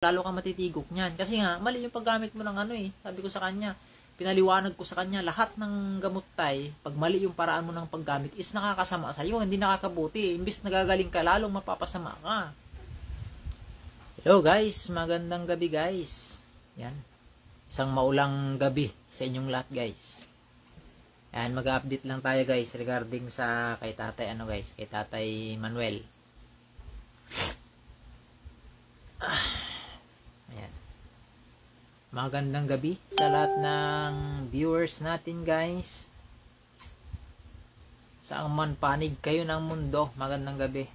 lalo kang matitigok niyan. Kasi nga, mali yung paggamit mo ng ano eh. Sabi ko sa kanya, pinaliwanag ko sa kanya, lahat ng gamot tay, pag mali yung paraan mo ng paggamit, is nakakasama sa'yo, hindi nakakabuti. Imbis nagagaling ka, lalong mapapasama ka. Hello guys, magandang gabi guys. Yan. Isang maulang gabi sa inyong lahat guys. Yan, mag-update lang tayo guys regarding sa kay tatay, kay tatay Manuel. Ayan. Magandang gabi sa lahat ng viewers natin guys. Saan man panig kayo ng mundo, magandang gabi.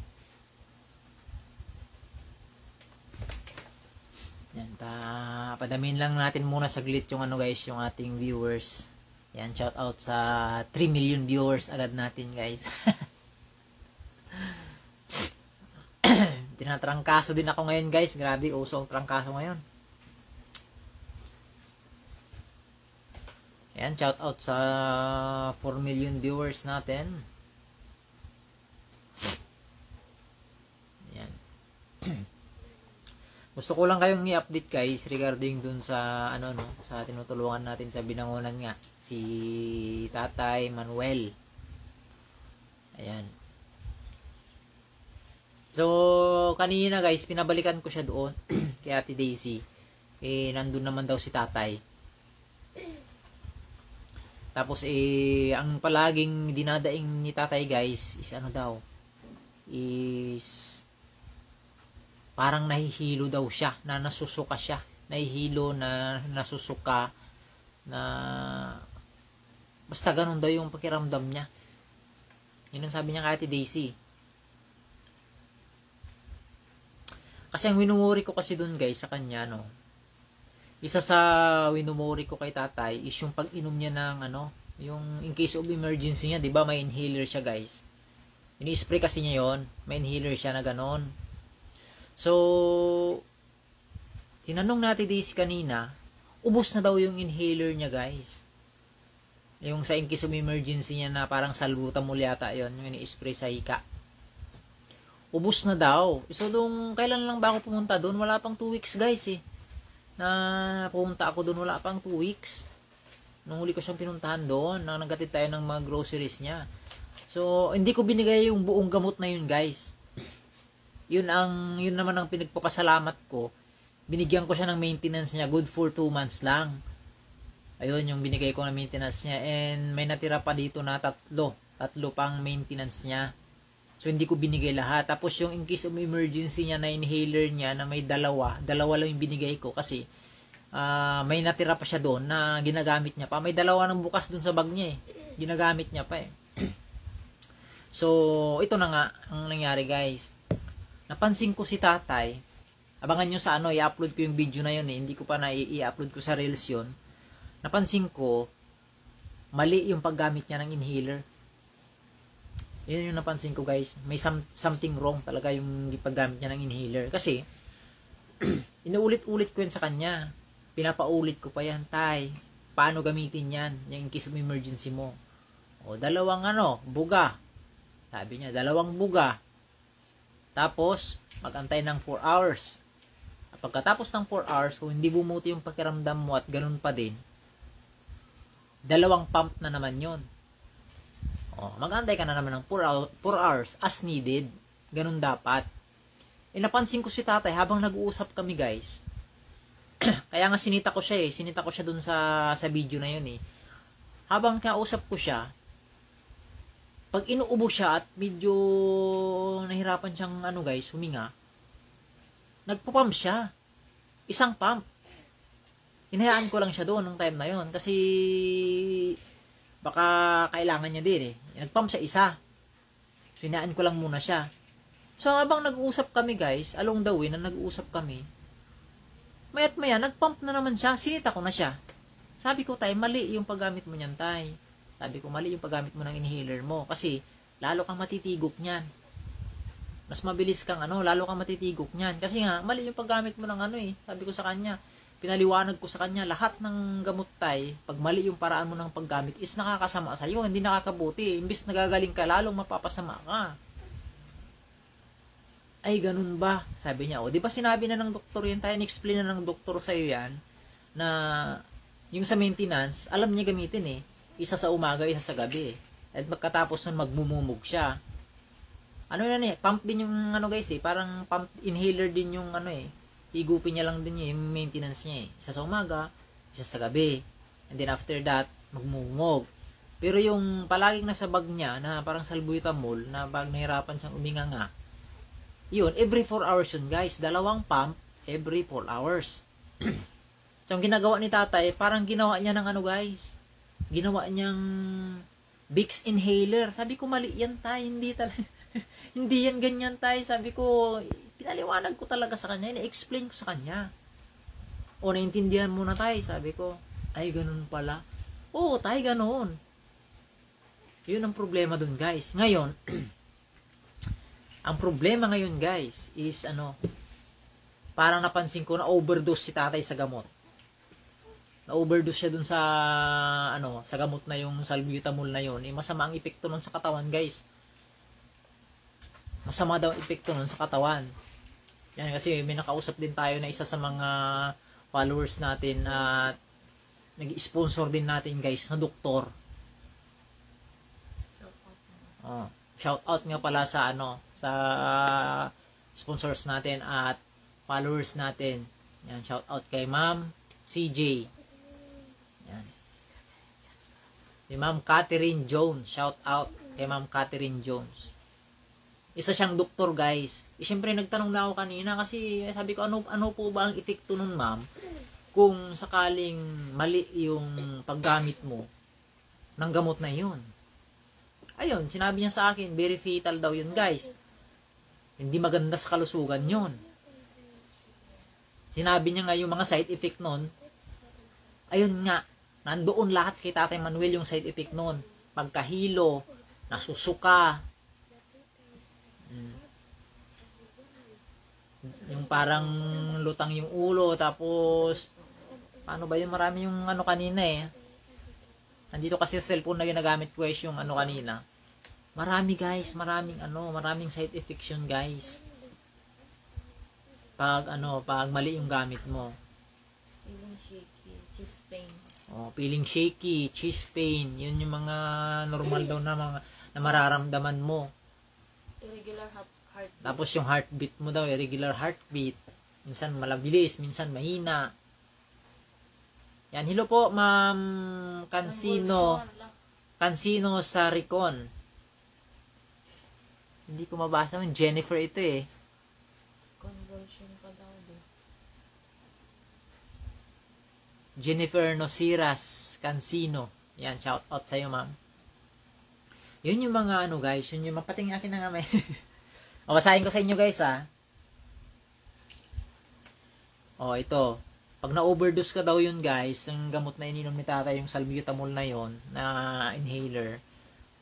Yan, padamin lang natin muna saglit yung guys, yung ating viewers. Yan, shout out sa 3 million viewers agad natin guys. Tinatrangkaso din ako ngayon guys. Grabe, uso ang trangkaso ngayon. Yan, shout out sa 4 million viewers natin. Yan. Gusto ko lang kayong i-update guys regarding dun sa sa tinutulungan natin sa binangonan nga, si Tatay Manuel. Ayan. So, kanina guys, pinabalikan ko siya doon kay Ate Daisy. Nandun naman daw si Tatay. Tapos ang palaging dinadaing ni Tatay guys is parang nahihilo daw siya, na nasusuka siya. Nahihilo, na nasusuka, na basta ganun daw yung pakiramdam niya. Yun ang sabi niya kay Ate Daisy. Kasi ang winumuri ko kasi dun guys sa kanya, isa sa winumuri ko kay tatay is yung pag-inom niya ng yung in case of emergency niya, 'di ba may inhaler siya guys. Ini-spray kasi niya 'yon, may inhaler siya na ganon. So, tinanong natin Daisy kanina, ubos na daw yung inhaler niya guys. Yung sa in case of emergency niya na parang salbutamol yata 'yon, yung ini-spray sa hika. Ubus na daw. So, kailan lang ba ako pumunta doon? Wala pang 2 weeks guys na pumunta ako doon, wala pang 2 weeks. Nung huli ko siyang pinuntahan doon, naghatid tayo ng mga groceries niya. So, hindi ko binigay yung buong gamot na yun guys. Yun naman ang pinagpapasalamat ko. Binigyan ko siya ng maintenance niya, good for 2 months lang. Ayun yung binigay ko na maintenance niya, and may natira pa dito na tatlo pang maintenance niya. So, hindi ko binigay lahat. Tapos, yung in case of emergency niya na inhaler niya na may dalawa lang yung binigay ko kasi may natira pa siya doon na ginagamit niya pa. May dalawa ng bukas doon sa bag niya Ginagamit niya pa So, ito na nga ang nangyari guys. Napansin ko si tatay. Abangan nyo sa i-upload ko yung video na yun Hindi ko pa i-upload ko sa Reels yun. Napansin ko, mali yung paggamit niya ng inhaler. Yun yung napansin ko guys. May something wrong talaga yung paggamit niya ng inhaler. Kasi, inuulit-ulit ko yun sa kanya. Pinapaulit ko pa yan, tay. Paano gamitin yan? Yung in case of emergency mo. O, dalawang buga. Sabi niya, 2 buga. Tapos, mag-antay ng 4 hours. At pagkatapos ng 4 hours, kung hindi bumuti yung pakiramdam mo at ganun pa din, 2 pump na naman yon. Mag-antay ka na naman ng 4 hours as needed. Ganun dapat. Napansin ko si tatay habang nag-uusap kami guys. Kaya nga sinita ko siya Sinita ko siya dun sa video na yun Habang kausap ko siya, pag inuubo siya at medyo nahirapan siyang guys, huminga, nagpupump siya. 1 pump. Hinayaan ko lang siya doon nung time na yon kasi baka kailangan niya din Nagpump siya 1. So, hinayaan ko lang muna siya. So, habang nag-uusap kami guys, along the way na nag-uusap kami, mayat maya, nagpump na naman siya. Sinita ko na siya. Sabi ko, tay, mali yung paggamit mo niyan, tay. Sabi ko, mali yung paggamit mo ng inhaler mo. Kasi, lalo kang matitigok niyan. Mas mabilis kang lalo kang matitigok niyan. Kasi nga, mali yung paggamit mo ng Sabi ko sa kanya, pinaliwanag ko sa kanya, lahat ng gamot tay, pag mali yung paraan mo ng paggamit, is nakakasama sa'yo. Hindi nakakabuti. Imbis nagagaling ka, lalong mapapasama ka. Ay, ganun ba? Sabi niya, o, di ba sinabi na ng doktor yan, tayo, explain na ng doktor sa'yo yan, na yung sa maintenance, alam niya gamitin eh. Isa sa umaga, isa sa gabi eh. At pagkatapos nun, magmumumog siya. Ano yan eh, pump din yung ano guys eh, parang pump, inhaler din yung ano eh. Higupin niya lang din yung maintenance niya eh. Isa sa umaga, isa sa gabi. And then after that, magmumog. Pero yung palaging nasa bag niya, na parang salbutamol, na bag nahirapan siyang uminga nga, yun, every 4 hours yun guys. Dalawang pump, every 4 hours. So, ang ginagawa ni tatay, parang ginawa niya ng ano guys. Ginawa niyang Vicks inhaler. Sabi ko, mali yan tayo. Hindi talaga. Hindi yan ganyan tayo. Sabi ko, pinaliwanag ko talaga sa kanya. Ina-explain ko sa kanya. O, naintindihan mo na tayo. Sabi ko, ay, ganun pala. Oo, tayo ganun. Yun ang problema dun guys. Ngayon, ang problema ngayon guys is ano, parang napansin ko na overdose si tatay sa gamot. Na-overdose siya dun sa ano, sa gamot na yung salbutamol na yun. Masama ang epekto nun sa katawan guys. Masama daw ang epekto nun sa katawan. Yan kasi may nakausap din tayo na isa sa mga followers natin at nag-sponsor din natin guys na doktor. Oh, shout out nga pala sa ano, sa sponsors natin at followers natin. Yan, shout out kay Ma'am CJ. Yan. Si Ma'am Catherine Jones, shout out kay Ma'am Catherine Jones. Isa siyang doktor, guys. Siyempre nagtanong na ako kanina kasi sabi ko ano po ba ang epekto nun, ma'am? Kung sakaling mali yung paggamit mo ng gamot na yun. Ayun, sinabi niya sa akin, very fatal daw yun guys. Hindi maganda sa kalusugan yun. Sinabi niya nga yung mga side effect nun, ayun nga, nandoon lahat kay Tatay Manuel yung side effect nun. Pagkahilo, nasusuka, yung parang lutang yung ulo, tapos, paano ba yun, marami yung ano kanina eh. Nandito kasi sa cellphone na ginagamit ko guys yung ano kanina. Marami guys, maraming side effects yun guys. Pag mali yung gamit mo. Feeling shaky, chest pain. Oh, feeling shaky, chest pain, yun yung mga normal daw na mga na mararamdaman mo. Irregular heartbeat. Tapos yung heartbeat mo daw, irregular heartbeat. Minsan malabilis, minsan mahina. Yan, hello po, Ma'am Cancino sa Ricon. Hindi ko mabasa mo, Jennifer ito eh. Convulsion pa daw din. Jennifer Nosiras Cancino. Yan, shout out sa iyo, ma'am. Yun yung mga ano guys, yun yung mapating akin na nga may. O, basahin ko sa inyo guys ha. O, ito. Pag na-overdose ka daw yun guys, ng gamot na ininom ni tatay, yung salbutamol na yun, na inhaler,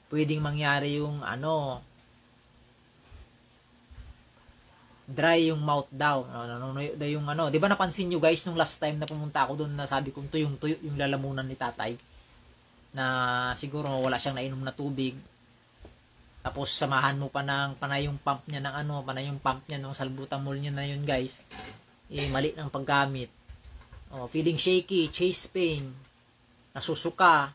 pwedeng mangyari yung ano, dry yung mouth daw. Yung ano, 'di ba napansin niyo guys nung last time na pumunta ako doon na sabi kong tuyong-tuyo yung lalamunan ni tatay na siguro wala siyang nainom na tubig. Tapos samahan mo pa ng panay yung pump niya ng ano, panay yung pump niya ng salbutamol niya na yun guys. Mali ng paggamit. Oh, feeling shaky, chest pain, nasusuka.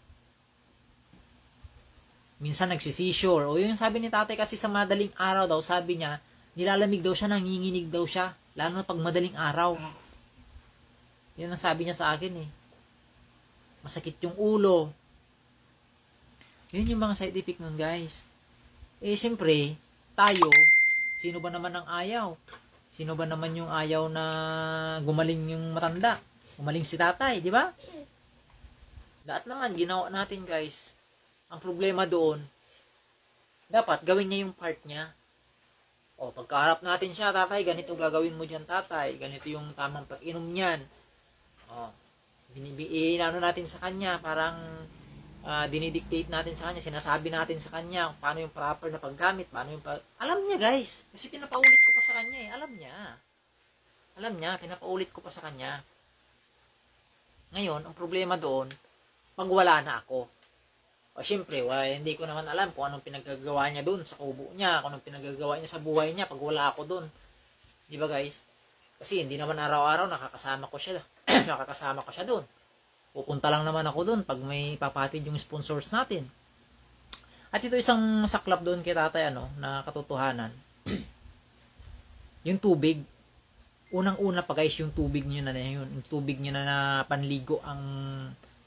Minsan nagsisisure. O yun sabi ni tatay kasi sa madaling araw daw, sabi niya nilalamig daw siya, nanginginig daw siya. Lalo na pag madaling araw. Yan ang sabi niya sa akin eh. Masakit yung ulo. Yun yung mga side effect nun guys. Siyempre, tayo, sino ba naman ang ayaw? Sino ba naman yung ayaw na gumaling yung matanda? Gumaling si tatay, di ba? Lahat naman, ginawa natin guys. Ang problema doon, dapat gawin niya yung part niya. O, pagkaharap natin siya, tatay, ganito gagawin mo dyan, tatay. Ganito yung tamang pag-inom niyan. O, inano natin sa kanya, parang dinidictate natin sa kanya, sinasabi natin sa kanya paano yung proper na paggamit, paano yung alam niya, guys. Kasi pinapaulit ko pa sa kanya eh. Alam niya, pinapaulit ko pa sa kanya. Ngayon, ang problema doon, pag wala na ako. O syempre, hindi ko naman alam kung anong pinagagawa niya doon sa kubo niya, kung anong pinagagawa niya sa buhay niya pag wala ako doon. Di ba guys? Kasi hindi naman araw-araw nakakasama ko siya. Nakakasama ko siya doon. Pupunta lang naman ako doon pag may papatid yung sponsors natin. At ito isang saklap doon kay tatay, na katotohanan. Yung tubig, unang-una pa guys, yung tubig niyo na yun. Yung tubig niyo na panligo ang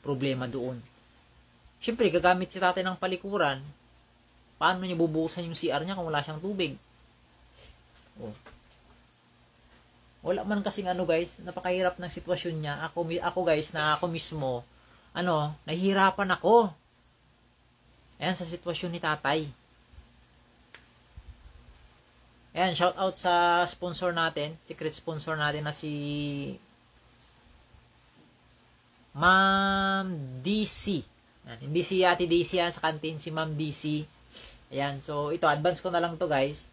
problema doon. Siyempre, gagamit si tatay ng palikuran. Paano niya bubuhusan yung CR niya kung wala siyang tubig? Oh. Wala man kasing guys, napakahirap ng sitwasyon niya. Ako guys, na ako mismo, nahihirapan ako. Ayan, sa sitwasyon ni tatay. Ayan, shout out sa sponsor natin, secret sponsor natin na si Ma'am DC. Ayan, hindi si Ate DC yan sa kantin, si Ma'am DC. Ayan, so ito, advance ko na lang to guys.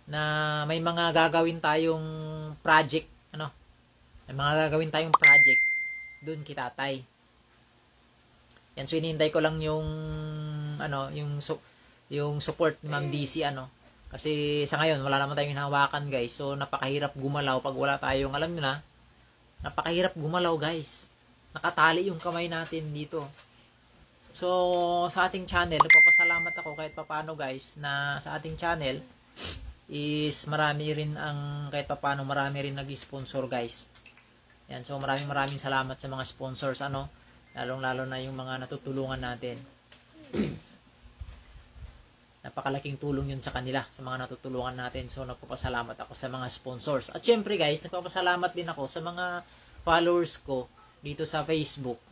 Na may mga gagawin tayong project, may mga gagawin tayong project doon kay tatay. Yan, so inihintay ko lang yung yung support ni Ma'am DC, kasi sa ngayon wala naman tayong hinahawakan guys. So napakahirap gumalaw pag wala tayong, alam niyo na, napakahirap gumalaw guys. Nakatali yung kamay natin dito. So sa ating channel, nagpapasalamat ako kahit papaano guys na sa ating channel is marami rin nag-sponsor guys. Yan, so maraming salamat sa mga sponsors, lalong-lalo na yung mga natutulungan natin. Napakalaking tulong yun sa kanila, sa mga natutulungan natin. So nagpapasalamat ako sa mga sponsors. At syempre guys, nagpapasalamat din ako sa mga followers ko dito sa Facebook.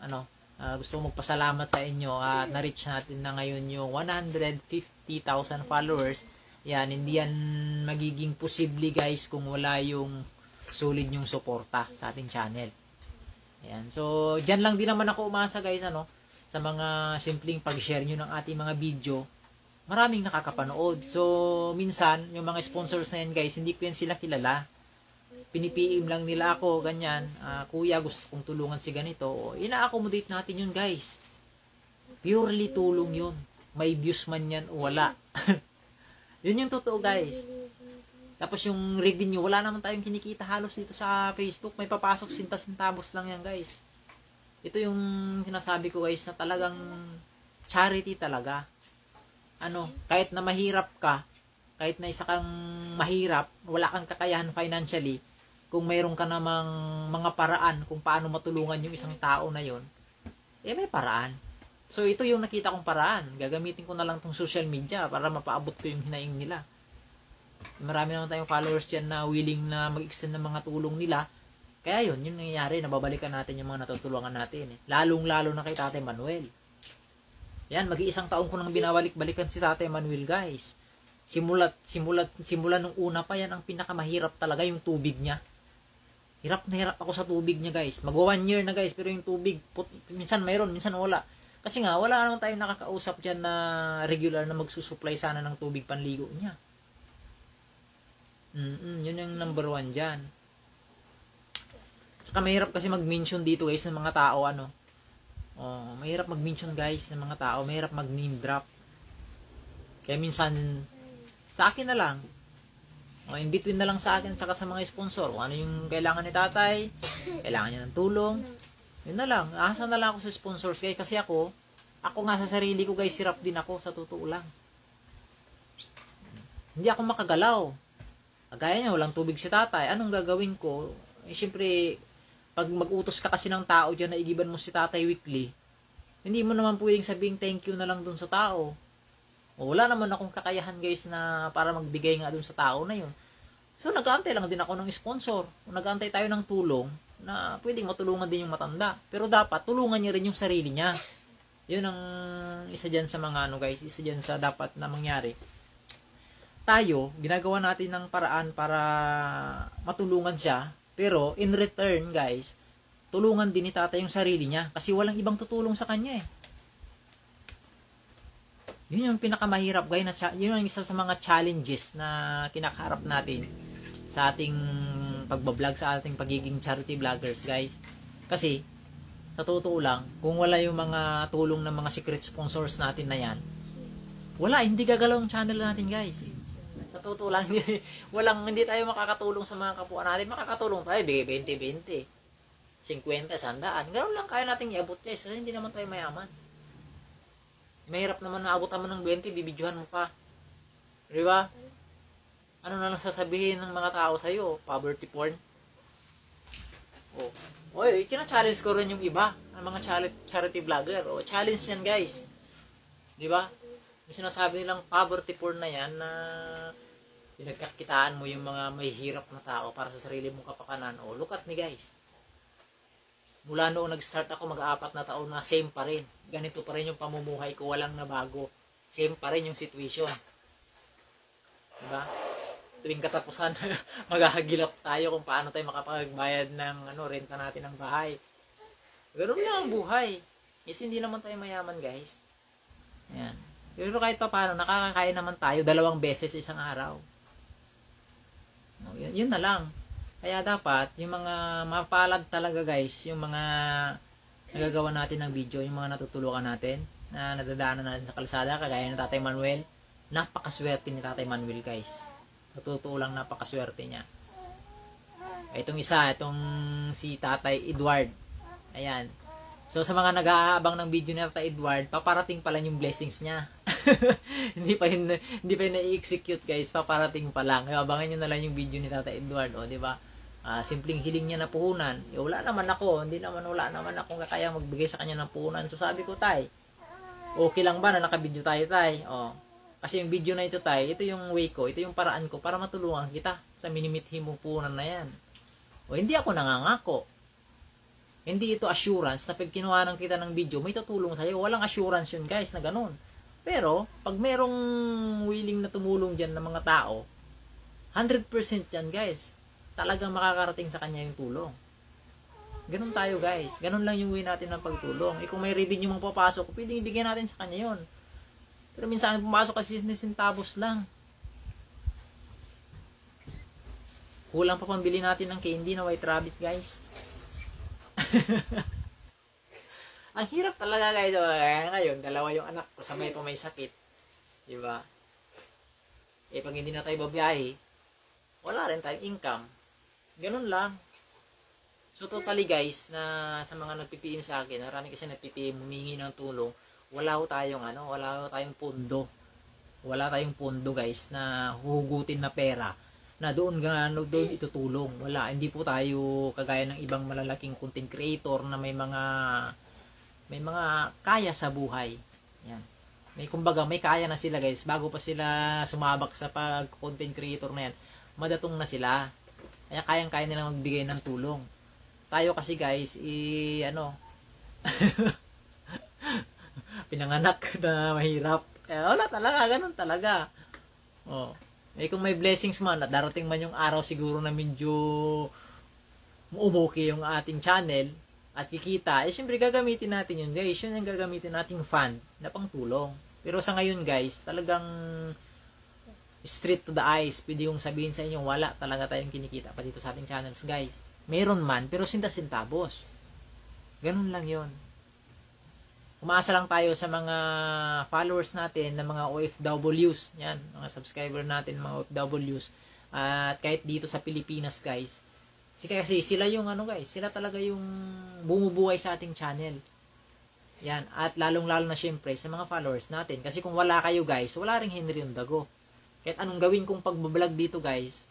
Gusto kong magpasalamat sa inyo at na-reach natin na ngayon yung 150,000 followers. Yan, hindi yan magiging posible guys kung wala yung solid yung suporta sa ating channel. Ayan, so dyan lang din naman ako umasa guys, sa mga simpleng pag-share nyo ng ating mga video. Maraming nakakapanood. So minsan, yung mga sponsors na yan guys, hindi ko yan sila kilala. Pinipiim lang nila ako, ganyan. Kuya, gusto kong tulungan si ganito. Ina-accommodate natin yun guys. Purely tulong yun. May views man yan o wala. Yun yung totoo guys. Tapos yung revenue, wala naman tayong kinikita halos dito sa Facebook. May papasok sintas-sintabos lang yan guys. Ito yung sinasabi ko guys na talagang charity talaga. Kahit na mahirap ka, kahit na isa kang mahirap, wala kang kakayahan financially, kung mayroon ka namang mga paraan kung paano matulungan yung isang tao na yon, may paraan. So, ito yung nakita kong paraan. Gagamitin ko na lang tong social media para mapaabot ko yung hinaing nila. Marami naman tayong followers dyan na willing na mag-extend ng mga tulong nila. Kaya yun nangyayari. Nababalikan natin yung mga natutulungan natin. Lalong-lalo na kay Tatay Manuel. Yan, mag-iisang taon ko nang binabalik-balikan si Tatay Manuel, guys. Simula nung una pa, yan ang pinakamahirap talaga, yung tubig niya. Hirap na hirap ako sa tubig niya, guys. Magwa 1 year na, guys, pero yung tubig, minsan mayroon, minsan wala. Kasi nga, wala naman tayong nakakausap dyan na regular na magsusupply sana ng tubig panligo niya. Yun yung number 1 dyan. Tsaka mahirap kasi mag-mention dito guys ng mga tao, mahirap mag-mention guys ng mga tao, mahirap mag-name drop. Kaya minsan, sa akin na lang, in between na lang sa akin at saka sa mga sponsor, ano yung kailangan ni tatay, kailangan niya ng tulong, yun na lang, asa na lang ako sa sponsors guys, kasi ako nga sa sarili ko guys, hirap din ako, sa totoo lang. Hindi ako makagalaw. Kagaya niya, walang tubig si tatay, anong gagawin ko? Siyempre, pag mag-utos ka kasi ng tao dyan na igiban mo si tatay weekly, hindi mo naman pwedeng sabing thank you na lang dun sa tao. Wala naman akong kakayahan guys na para magbigay nga dun sa tao na yun. So, nag-aantay lang din ako ng sponsor. Nag-aantay tayo ng tulong na pwedeng matulungan din yung matanda. Pero dapat, tulungan niya rin yung sarili niya. Yun ang isa dyan sa mga guys, isa dyan sa dapat na mangyari. Tayo, ginagawa natin ng paraan para matulungan siya. Pero, in return guys, tulungan din ni tatay yung sarili niya. Kasi walang ibang tutulong sa kanya eh. Yun yung pinakamahirap guys. Yun yung isa sa mga challenges na kinakaharap natin sa ating pagbablog, sa ating pagiging charity vloggers guys. Kasi sa totoo lang, kung wala yung mga tulong ng mga secret sponsors natin na yan, wala, hindi gagalaw ang channel natin guys. Sa totoo lang, hindi tayo makakatulong sa mga kapwa natin. Makakatulong tayo, bigay 20-20. 50, 100. Ganoon lang kaya natin iabot guys. Kasi hindi naman tayo mayaman. Mahirap naman na abutan mo ng 20, bibidyohan mo pa. Di ba? Ano na lang sasabihin ng mga tao sa'yo? Poverty porn? Oh. Oy, kina-challenge ko rin yung iba, ang mga charity vlogger. Oh, challenge yan, guys. Di ba? Yung sinasabi nilang poverty porn na yan na pinagkakitaan mo yung mga may hirap na tao para sa sarili mong kapakanan. Oh, look at me, guys. Mula noong nag-start ako, mag-4 na taon na, same pa rin. Ganito pa rin yung pamumuhay ko, walang nabago. Same pa rin yung situation. Diba? Tuwing katapusan, maghahagilap tayo kung paano tayo makapagbayad ng renta natin ng bahay. Ganun lang ang buhay. Kasi hindi naman tayo mayaman, guys. Ayan. Pero kahit pa paano, nakakakain naman tayo 2 beses isang araw. Yun na lang. Kaya dapat, yung mga mapalad talaga, guys, yung mga nagagawa natin ng video, yung mga natutulungan natin, na nadadaanan natin sa kalsada, kagaya ng Tatay Manuel, napakaswerte ni Tatay Manuel, guys. Sa totoo lang, napakaswerte niya. Itong si Tatay Edward. Ayan. So, sa mga nag-aabang ng video ni Tatay Edward, paparating pala yung blessings niya. hindi pa yun na-execute, guys. Paparating pa lang. Kaya abangan nyo na lang yung video ni Tatay Edward. O, diba? Simpleng hiling niya na puhunan. Wala naman ako. Wala naman akong kaya magbigay sa kanya ng puhunan. So, sabi ko, Tay, okay lang ba na nakabidyo tayo, Tay? O, kasi yung video na ito, Tay, ito yung way ko, ito yung paraan ko para matulungan kita sa minimithi mong puhunan na yan. O, hindi ako nangangako. Hindi ito assurance na pag kinuhanan kita ng video, may tutulong sa'yo. Walang assurance yun, guys, na ganun. Pero, pag merong willing na tumulong dyan ng mga tao, 100% yan, guys. Talagang makakarating sa kanya yung tulong. Ganun tayo, guys. Ganun lang yung way natin ng pagtulong. Kung may revenue mong papasok, pwedeng ibigay natin sa kanya yun. Pero minsan pumasok kasi sintabos lang. Kulang pa pambili natin ng candy na White Rabbit, guys. Ang hirap talaga, guys. Ngayon, 2 yung anak ko, sabay pa may sakit. Diba? Pag hindi na tayo babiyahe, wala rin tayong income. Ganun lang. So, totally, guys, na sa mga nagpipiim sa akin, marami kasi nagpipiim, humingi ng tulong, wala tayong pondo. Wala tayong pondo, guys, na huhugutin na pera na doon itutulong. Wala, hindi po tayo kagaya ng ibang malalaking content creator na may mga kaya sa buhay. Yan. Kumbaga, may kaya na sila, guys, bago pa sila sumabak sa pag-content creator na yan. Madatong na sila. Kaya kayang-kaya nilang magbigay ng tulong. Tayo kasi, guys, pinanganak na mahirap. Wala talaga, ganun talaga. Oh. Kung may blessings man at darating man yung araw siguro na medyo umuki yung ating channel at kikita, syempre gagamitin natin yun, guys. Yun yung gagamitin nating fund na pangtulong. Pero sa ngayon, guys, talagang straight to the eyes. Pwede yung sabihin sa inyo, wala talaga tayong kinikita pa dito sa ating channels, guys. Meron man, pero sinta-sintabos. Ganun lang yun. Umaasa lang tayo sa mga followers natin na mga OFWs. Yan, mga subscriber natin, mga OFWs. At kahit dito sa Pilipinas, guys. Kasi sila yung guys, sila talaga yung bumubuhay sa ating channel. Yan, at lalong-lalo na syempre sa mga followers natin. Kasi kung wala kayo, guys, wala ring Henry Ondago. Kahit anong gawin kong pagbablog dito, guys,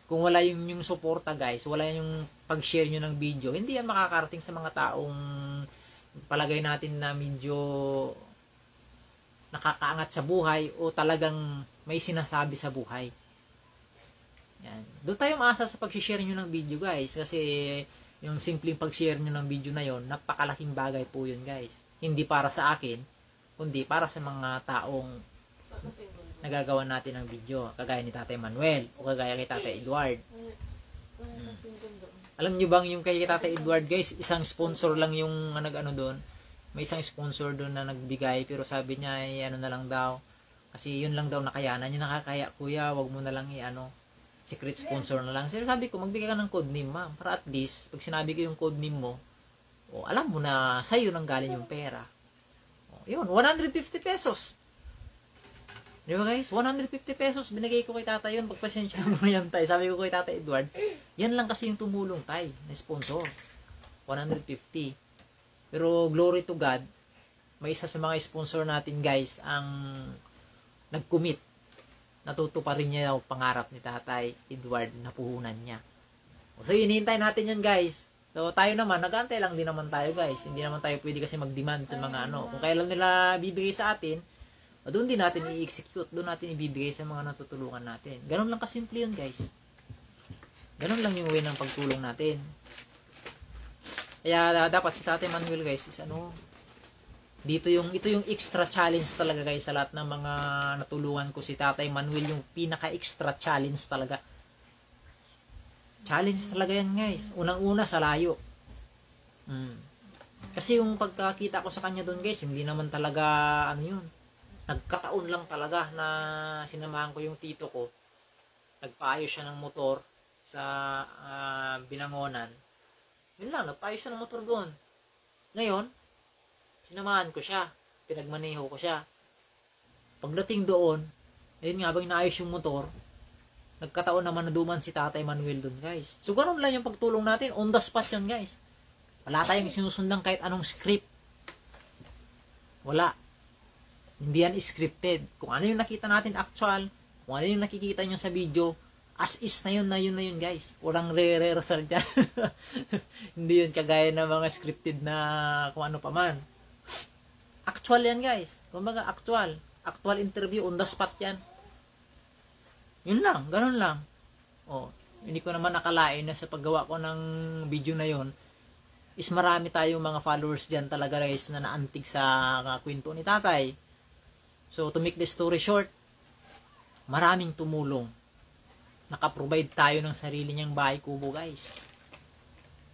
kung wala yung suporta, guys, wala yung pag-share nyo ng video, hindi yan makakarating sa mga taong palagay natin na medyo nakakaangat sa buhay o talagang may sinasabi sa buhay. Yan. Doon tayo maasa sa pag-share nyo ng video, guys, kasi yung simpleng pag-share nyo ng video na yon, napakalaking bagay po yun, guys. Hindi para sa akin, kundi para sa mga taong nagagawa natin ng video, kagaya ni Tatay Manuel o kagaya kay Tatay Edward. Alam nyo bang yung kay Tatay Edward, guys, isang sponsor lang yung doon. May isang sponsor doon na nagbigay, pero sabi niya na lang daw, kasi yun lang daw nakayanan. Yung nakakaya, kuya, wag mo na lang secret sponsor na lang. So, sabi ko, magbigay ka ng code name, ma'am, para at least pag sinabi ko yung code name mo, alam mo na sa'yo nang galing yung pera. Yun, 150 pesos. Di ba guys? 150 pesos binigay ko kay tatay yun. Pagpasensya mo na yan tay. Sabi ko kay tatay Edward, yan lang kasi yung tumulong tay na sponsor. 150. Pero glory to God, may isa sa mga sponsor natin guys ang nag-commit. Natutuparin niya yung pangarap ni tatay Edward na puhunan niya. So hinihintay natin yan guys. So tayo naman, nag-aantay lang din naman tayo guys. Hindi naman tayo pwede kasi mag-demand sa mga ano. Kung kailan nila bibigay sa atin, doon din natin i-execute, doon natin ibibigay sa mga natutulungan natin. Ganun lang kasimple yun guys. Ganun lang yung way ng pagtulong natin. Kaya dapat si Tatay Manuel guys is ano, ito yung extra challenge talaga guys sa lahat ng mga natulungan ko. Si Tatay Manuel yung pinaka extra challenge talaga. Challenge talaga yan guys. Unang-una sa layo. Kasi yung pagkakita ko sa kanya doon guys, hindi naman talaga ano yun. Nagkataon lang talaga na sinamahan ko yung tito ko. Nagpaayos siya ng motor sa Binangonan. Yun lang, nagpaayos siya ng motor doon. Ngayon, sinamahan ko siya. Pinagmaneho ko siya. Pagdating doon, ayun nga, habang inaayos yung motor, nagkataon naman na duman si Tatay Manuel doon guys. So, ganun lang yung pagtulong natin. On the spot yun guys. Wala tayong sinusundan kahit anong script. Wala. Hindi yan scripted. Kung ano yung nakita natin actual, kung ano yung nakikita nyo sa video, as is na yun guys. Walang re-rehearsal dyan. Hindi yun kagaya ng mga scripted na kung ano pa man. Actual yan guys. Kumbaga actual. Actual interview, on the spot yan. Yun lang, ganun lang. Hindi ko naman nakalain na sa paggawa ko ng video na yon is marami tayong mga followers dyan talaga guys na naantig sa kwento ni tatay. So, to make the story short, maraming tumulong. Naka-provide tayo ng sarili niyang bahay kubo, guys.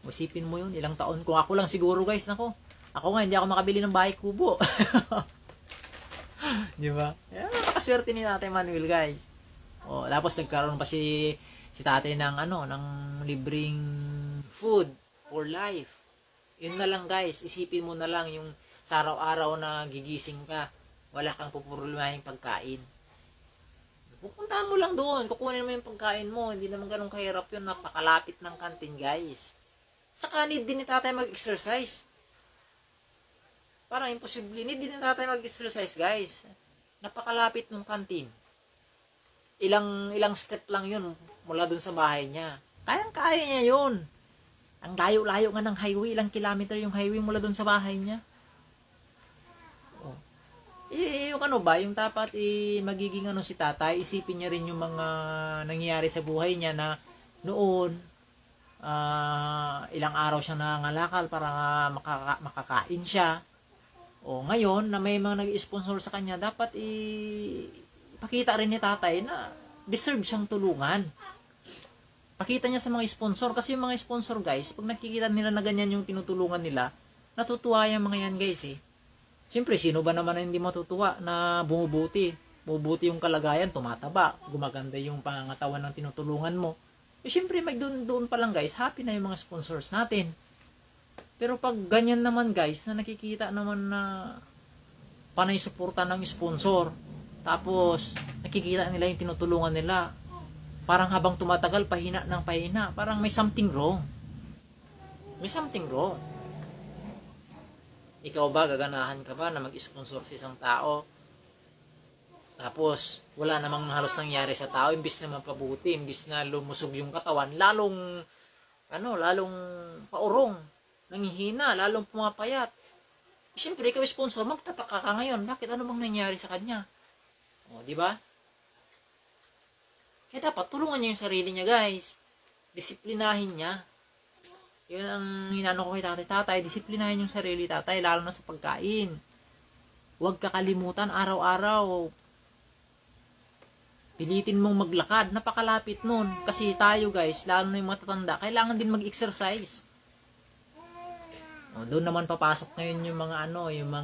Isipin mo yun, ilang taon. Kung ako lang siguro, guys, nako. Ako nga, hindi ako makabili ng bahay kubo. Di ba? Yan, nakaswerte ni Tatay Manuel, guys. Tapos nagkaroon pa si tatay ng, ng libreng food for life. Yun na lang, guys. Isipin mo na lang yung sa araw-araw na gigising ka. Wala kang pupurulmahing pagkain. Pupuntahan mo lang doon. Kukunin mo yung pagkain mo. Hindi naman ganun kahirap yun. Napakalapit ng kantin, guys. Tsaka need din ni tatay mag-exercise. Parang imposible. Need din ni tatay mag-exercise, guys. Napakalapit ng kantin. Ilang step lang yun mula doon sa bahay niya. Kayang-kaya niya yun. Ang layo-layo nga ng highway. Ilang kilometer yung highway mula doon sa bahay niya. Yung yung dapat magiging si tatay, isipin niya rin yung mga nangyayari sa buhay niya na noon, ilang araw siya nangangalakal para makakain siya. Ngayon, na may mga nag-sponsor sa kanya, dapat ipakita rin ni tatay na deserve siyang tulungan. Pakita niya sa mga sponsor, kasi yung mga sponsor guys, pag nakikita nila na ganyan yung tinutulungan nila, natutuwa yung mga yan guys Siyempre, sino ba naman na hindi matutuwa na bumubuti? Bumubuti yung kalagayan, tumataba, gumaganda yung pangangatawan ng tinutulungan mo. Siyempre, doon pa lang guys, happy na yung mga sponsors natin. Pero pag ganyan naman guys, na nakikita naman na panay suporta ng sponsor, tapos nakikita nila yung tinutulungan nila, parang habang tumatagal, pahina ng pahina, parang may something wrong. May something wrong. Ikaw ba, gaganahan ka ba na mag-sponsor sa isang tao? Tapos, wala namang halos nangyari sa tao, imbis na mapabuti, imbis na lumusog yung katawan, lalong paurong, nanghihina, lalong pumapayat. Siyempre, ikaw sponsor, magtataka ka ngayon, bakit ano bang nangyari sa kanya? Di ba? Kaya dapat, tulungan niya yung sarili niya, guys. Disiplinahin niya. Yun ang hinano ko kay tatay, disiplinahin yung sarili tatay, lalo na sa pagkain. Huwag kakalimutan, araw-araw, pilitin mong maglakad, napakalapit nun. Kasi tayo guys, lalo na yung matatanda, kailangan din mag-exercise. Doon naman papasok ngayon yung mga yung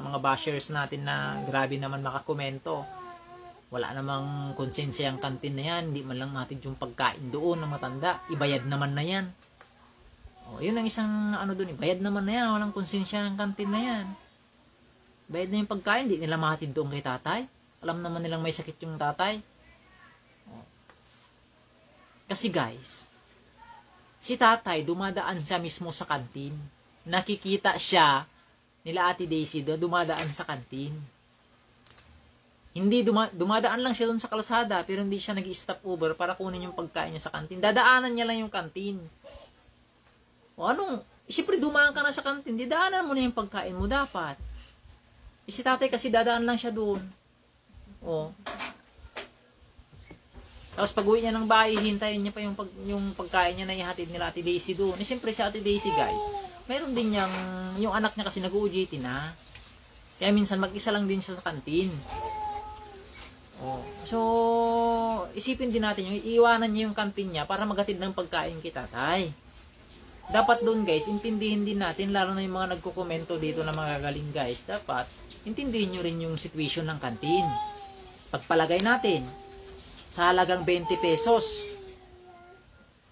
mga bashers natin na grabe naman makakomento. Wala namang konsensya yung kantin na yan. Hindi man lang natin yung pagkain doon ng matanda. Ibayad naman na yan. Yun ang isang doon. Ibayad naman na yan. Walang konsensya yung kantin na yan. Bayad na yung pagkain. Hindi nila mahatid doon kay tatay. Alam naman nilang may sakit yung tatay. Kasi guys, si tatay, dumadaan siya mismo sa kantin. Nakikita siya nila Ate Daisy dumadaan sa kantin. Hindi dumadaan lang siya doon sa kalsada, pero hindi siya nag-stop over para kunin yung pagkain niya sa kantin. Dadaanan niya lang yung kantin. O anong, siyempre dumaan ka na sa kantin, didaanan mo na yung pagkain mo dapat. Si tatay kasi dadaan lang siya doon. O. Tapos pag uwi niya ng bahay, hintayin niya pa yung pagkain niya na ihatid nila Ate Daisy doon. Siyempre si Ate Daisy guys, mayroon din yung anak niya kasi nag-OJT na. Kaya minsan mag-isa lang din siya sa kantin. Oh. So, isipin din natin yung iiwanan niya yung kantin niya para maghatid ng pagkain kay tatay. Dapat doon guys, intindihin din natin, lalo na yung mga nagko-komento dito na magagaling guys, dapat intindihin nyo rin yung situation ng kantin. Pagpalagay natin, sa halagang 20 pesos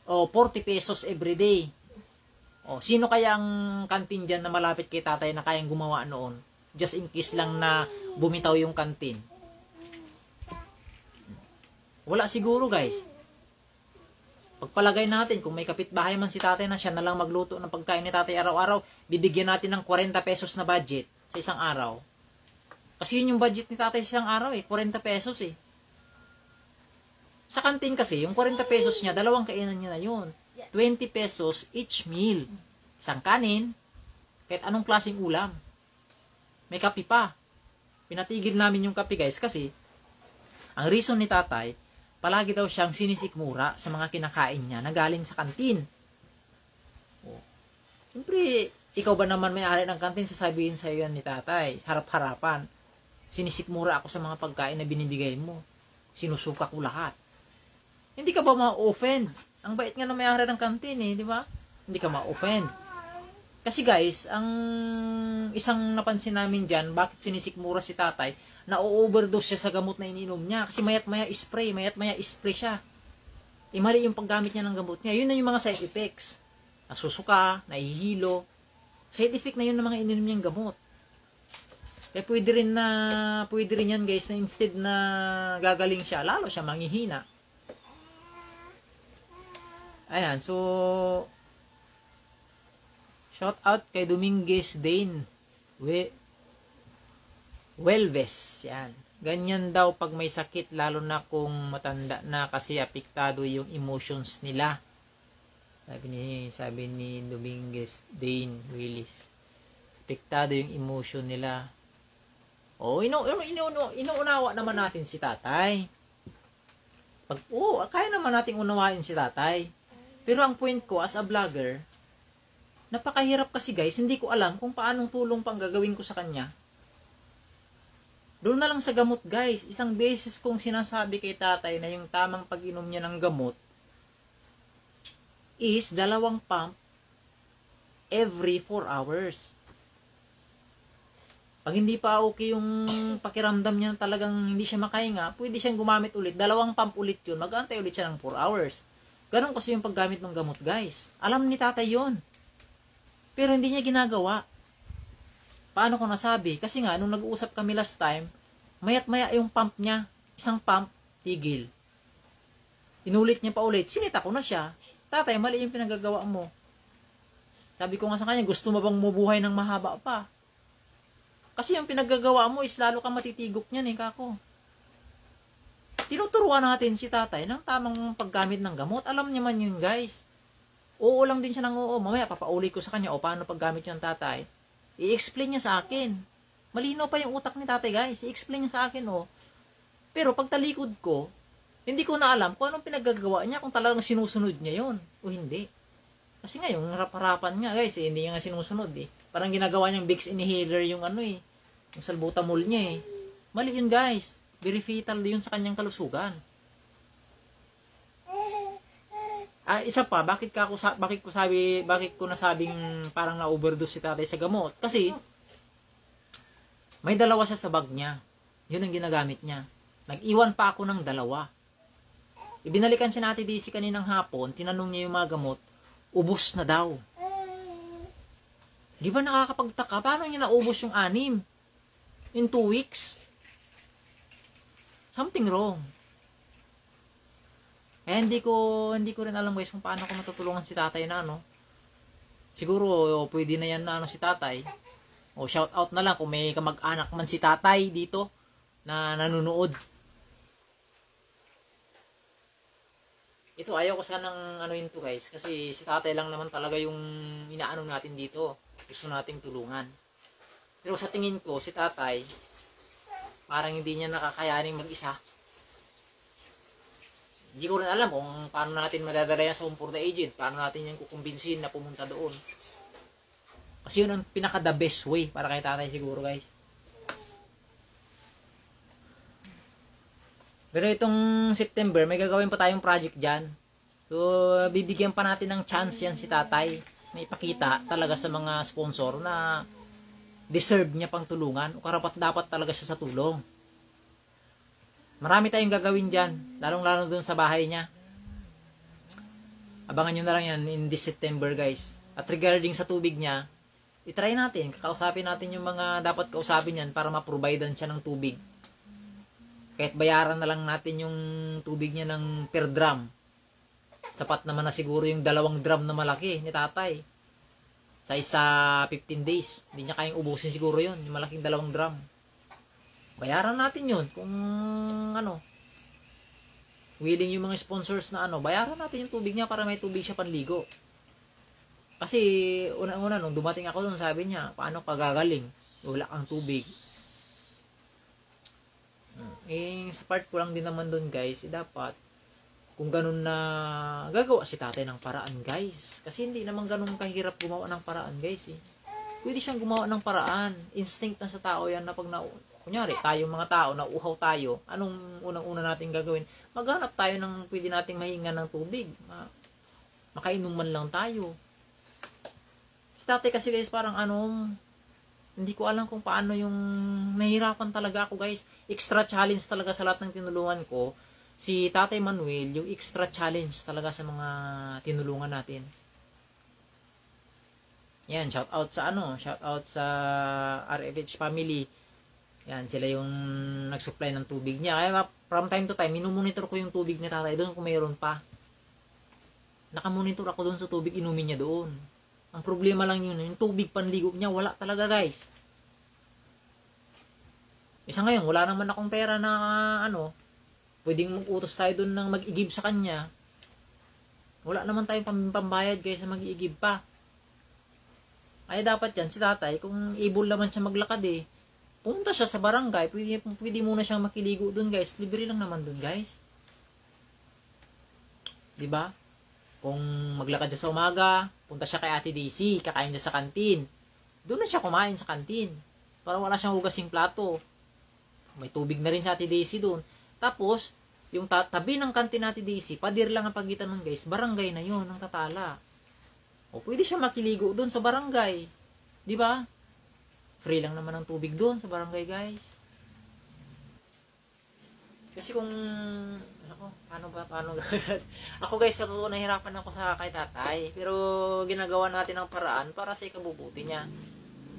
o 40 pesos everyday. O, sino kaya ang kantin dyan na malapit kay tatay na kayang gumawa noon? Just in case lang na bumitaw yung kantin. Wala siguro guys. Pagpalagay natin, kung may kapitbahay man si tatay na siya na lang magluto ng pagkain ni tatay araw-araw, bibigyan natin ng 40 pesos na budget sa isang araw. Kasi yun yung budget ni tatay sa isang araw 40 pesos Sa kantin kasi, yung 40 pesos niya, dalawang kainan niya na yun. 20 pesos each meal. Isang kanin, kahit anong klaseng ulam. May kape pa. Pinatigil namin yung kape guys kasi, ang reason ni tatay, palagi daw siyang sinisikmura sa mga kinakain niya na galing sa kantin. Siyempre, ikaw ba naman may-ari ng kantin, sasabihin sa iyo yan ni tatay, harap-harapan. Sinisikmura ako sa mga pagkain na binibigay mo. Sinusuka ko lahat. Hindi ka ba ma-offend? Ang bait nga na may-ari ng kantin di ba? Hindi ka ma-offend. Kasi guys, ang isang napansin namin dyan, bakit sinisikmura si tatay, na-overdose siya sa gamot na iniinom niya. Kasi mayat-maya spray siya. Mali yung paggamit niya ng gamot niya. Yun na yung mga side effects. Nasusuka, nahihilo. Side effect na yun ng mga ininom niyang gamot. Kaya pwede rin yan guys, na instead na gagaling siya, lalo siya manghihina. Ayan, so shout out kay Dominguez Dane. Welves, yan. Ganyan daw pag may sakit, lalo na kung matanda na kasi apektado yung emotions nila. Sabi ni Dominguez Dane Willis. Apektado yung emotion nila. Inuunawa naman natin si tatay. Kaya naman natin unawain si tatay. Pero ang point ko as a vlogger, napakahirap kasi guys, hindi ko alam kung paanong tulong pang gagawin ko sa kanya. Doon na lang sa gamot guys, isang beses kong sinasabi kay tatay na yung tamang pag-inom niya ng gamot is 2 pump every 4 hours. Pag hindi pa okay yung pakiramdam niya, talagang hindi siya makahinga, pwede siyang gumamit ulit, 2 pump ulit yun, mag-antay ulit siya ng 4 hours. Ganon kasi yung paggamit ng gamot guys. Alam ni tatay yun. Pero hindi niya ginagawa. Paano ko nasabi? Kasi nga, nung nag-uusap kami last time, mayat-maya yung pump niya. Isang pump, tigil. Inulit niya pa ulit. Sinita ko na siya. Tatay, mali yung pinagagawa mo. Sabi ko nga sa kanya, gusto mo bang mabuhay ng mahaba pa? Kasi yung pinagagawa mo is lalo kang matitigok niyan kako. Tinuturuan natin si tatay ng tamang paggamit ng gamot. Alam niya man yun guys. Oo lang din siya ng oo. Mamaya papauli ko sa kanya paano paggamit yung tatay. I-explain niya sa akin. Malinaw pa yung utak ni tatay guys. I-explain niya sa akin Pero pag talikod ko, hindi ko na alam kung anong pinaggagawa niya, kung talagang sinusunod niya yon o hindi. Kasi nga yung harap-harapan nga guys, hindi niya nga sinusunod Parang ginagawa niyang Vicks inhaler yung yung salbutamol niya Mali yun guys. Very fatal yun sa kanyang kalusugan. Isa pa, bakit ko nasabing parang na-overdose si tatay sa gamot? Kasi may 2 siya sa bag niya. Yun ang ginagamit niya. Nag-iwan pa ako ng 2. Ibinalikan siya natin Daisy kaninang hapon, tinanong niya yung mga gamot, ubos na daw. Di ba nakakapagtaka? Paano niya naubos yung 6? In 2 weeks? something wrong. Eh, hindi ko rin alam guys kung paano ko matutulungan si tatay na ano. Siguro, pwede na yan na ano si tatay. O, shout out na lang kung may kamag-anak man si tatay dito na nanonood. Ito, ayaw ko sanang anuin to guys. Kasi si tatay lang naman talaga yung inaano natin dito. Gusto nating tulungan. Pero sa tingin ko, si tatay, parang hindi niya nakakayaning mag-isa. Hindi ko rin alam kung paano natin madadala yan sa home for the aged. Paano natin yung kukumbinsin na pumunta doon. Kasi yun ang pinaka the best way para kay tatay siguro guys. Pero itong September, may gagawin pa tayong project dyan. So, bibigyan pa natin ng chance yan si tatay. Na ipakita talaga sa mga sponsor na deserve niya pang tulungan. O karapat dapat talaga siya sa tulong. Marami tayong gagawin dyan. Lalong-lalo dun sa bahay niya. Abangan nyo na lang yan in this September guys. At regarding sa tubig niya, itry natin. Kakausapin natin yung mga dapat kausapin yan para ma-providean siya ng tubig. Kahit bayaran na lang natin yung tubig niya ng per drum. Sapat naman na siguro yung 2 drum na malaki ni tatay. Sa isa 15 days. Hindi niya kayang ubusin siguro yun. Yung malaking 2 drum. Bayaran natin yun. Kung ano, willing yung mga sponsors na ano, bayaran natin yung tubig niya para may tubig siya panligo. Kasi una-una nung dumating ako doon, sabi niya, paano ka gagaling? Wala kang tubig. Eh, sa part ko lang din naman doon guys, dapat kung ganun na gagawa si tatay ng paraan guys. Kasi hindi naman ganun kahirap gumawa ng paraan guys eh. Pwede siyang gumawa ng paraan. Instinct na sa tao yan na pag kunyari, tayong mga tao, nauuhaw tayo, anong unang-una natin gagawin? Maghanap tayo ng pwede nating mahinga ng tubig. Makainom man lang tayo. Si tatay kasi guys, parang hindi ko alam kung paano yung nahihirapan talaga ako guys. Extra challenge talaga sa lahat ng tinulungan ko. Si Tatay Manuel, yung extra challenge talaga sa mga tinulungan natin. Yan, shout out sa RFH family. Yan, sila yung nag-supply ng tubig niya. Kaya from time to time, minumonitor ko yung tubig ni tatay doon kung mayroon pa. Nakamonitor ako doon sa tubig, inumin niya doon. Ang problema lang yun, yung tubig panligo niya, wala talaga guys. Isa ngayon, wala naman akong pera na pwedeng mag-utos tayo doon ng mag-igib sa kanya. Wala naman tayong pambayad guys sa mag-igib pa. Ay dapat yan, si tatay, kung able naman siya maglakad pumunta siya sa barangay, pwede muna siyang makiligo doon guys. Libre lang naman doon guys. Diba? Kung maglakad siya sa umaga, punta siya kay Ate Daisy, kakain siya sa kantin. Doon na siya kumain sa kantin. Para wala siyang hugasing plato. May tubig na rin sa Ate Daisy doon. Tapos, yung tabi ng kantin ni Ate Daisy, padir lang ang pagitan nun guys, barangay na yun, ng Tatala. O pwede siya makiligo doon sa barangay. Di ba? Free lang naman ang tubig doon sa barangay guys. Kasi kung paano ako guys, sa totoo nahirapan ako sa kay tatay, pero ginagawa natin ang paraan para sa ikabubuti niya.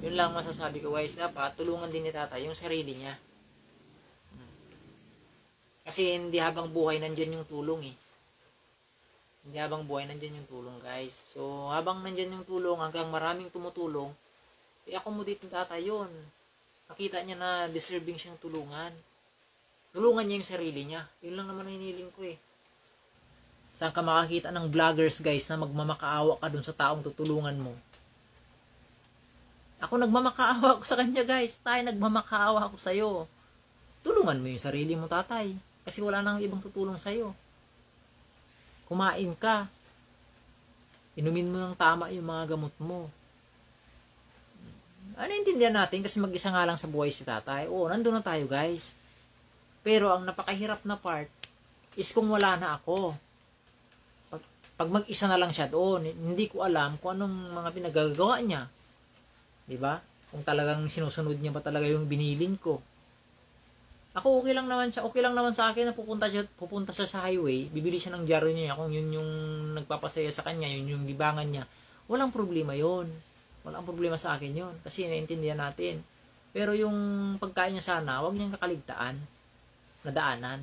Yun lang masasabi ko guys, dapat tulungan din ni tatay yung sarili niya. Kasi hindi habang buhay nandyan yung tulong Hindi habang buhay nandyan yung tulong guys. So habang nandyan yung tulong hanggang maraming tumutulong, i-accommodate ng tatay yun. Makita niya na deserving siyang tulungan. Tulungan niya yung sarili niya. Yun lang naman ang hiniling ko Saan ka makakita ng vloggers guys na magmamakaawa ka dun sa taong tutulungan mo? Ako nagmamakaawa ako sa kanya guys. Tayo nagmamakaawa ako sa'yo. Tulungan mo yung sarili mo tatay. Kasi wala nang ibang tutulong sa'yo. Kumain ka. Inumin mo ng tama yung mga gamot mo. Ano intindihan natin? Kasi mag-isa nga lang sa buhay si tatay. Oo, nandun na tayo guys. Pero ang napakahirap na part is kung wala na ako. Pag mag-isa na lang siya doon, hindi ko alam kung anong mga pinagagawa niya. Diba? Kung talagang sinusunod niya ba talaga yung biniling ko. Ako okay lang naman siya. Okay lang naman sa akin na pupunta siya sa highway, bibili siya ng dyaryo niya kung yun yung nagpapasaya sa kanya, yun yung libangan niya. Walang problema yun. Walang problema sa akin yun. Kasi naiintindihan natin. Pero yung pagkain niya sana, huwag niyang kakaligtaan. na daanan.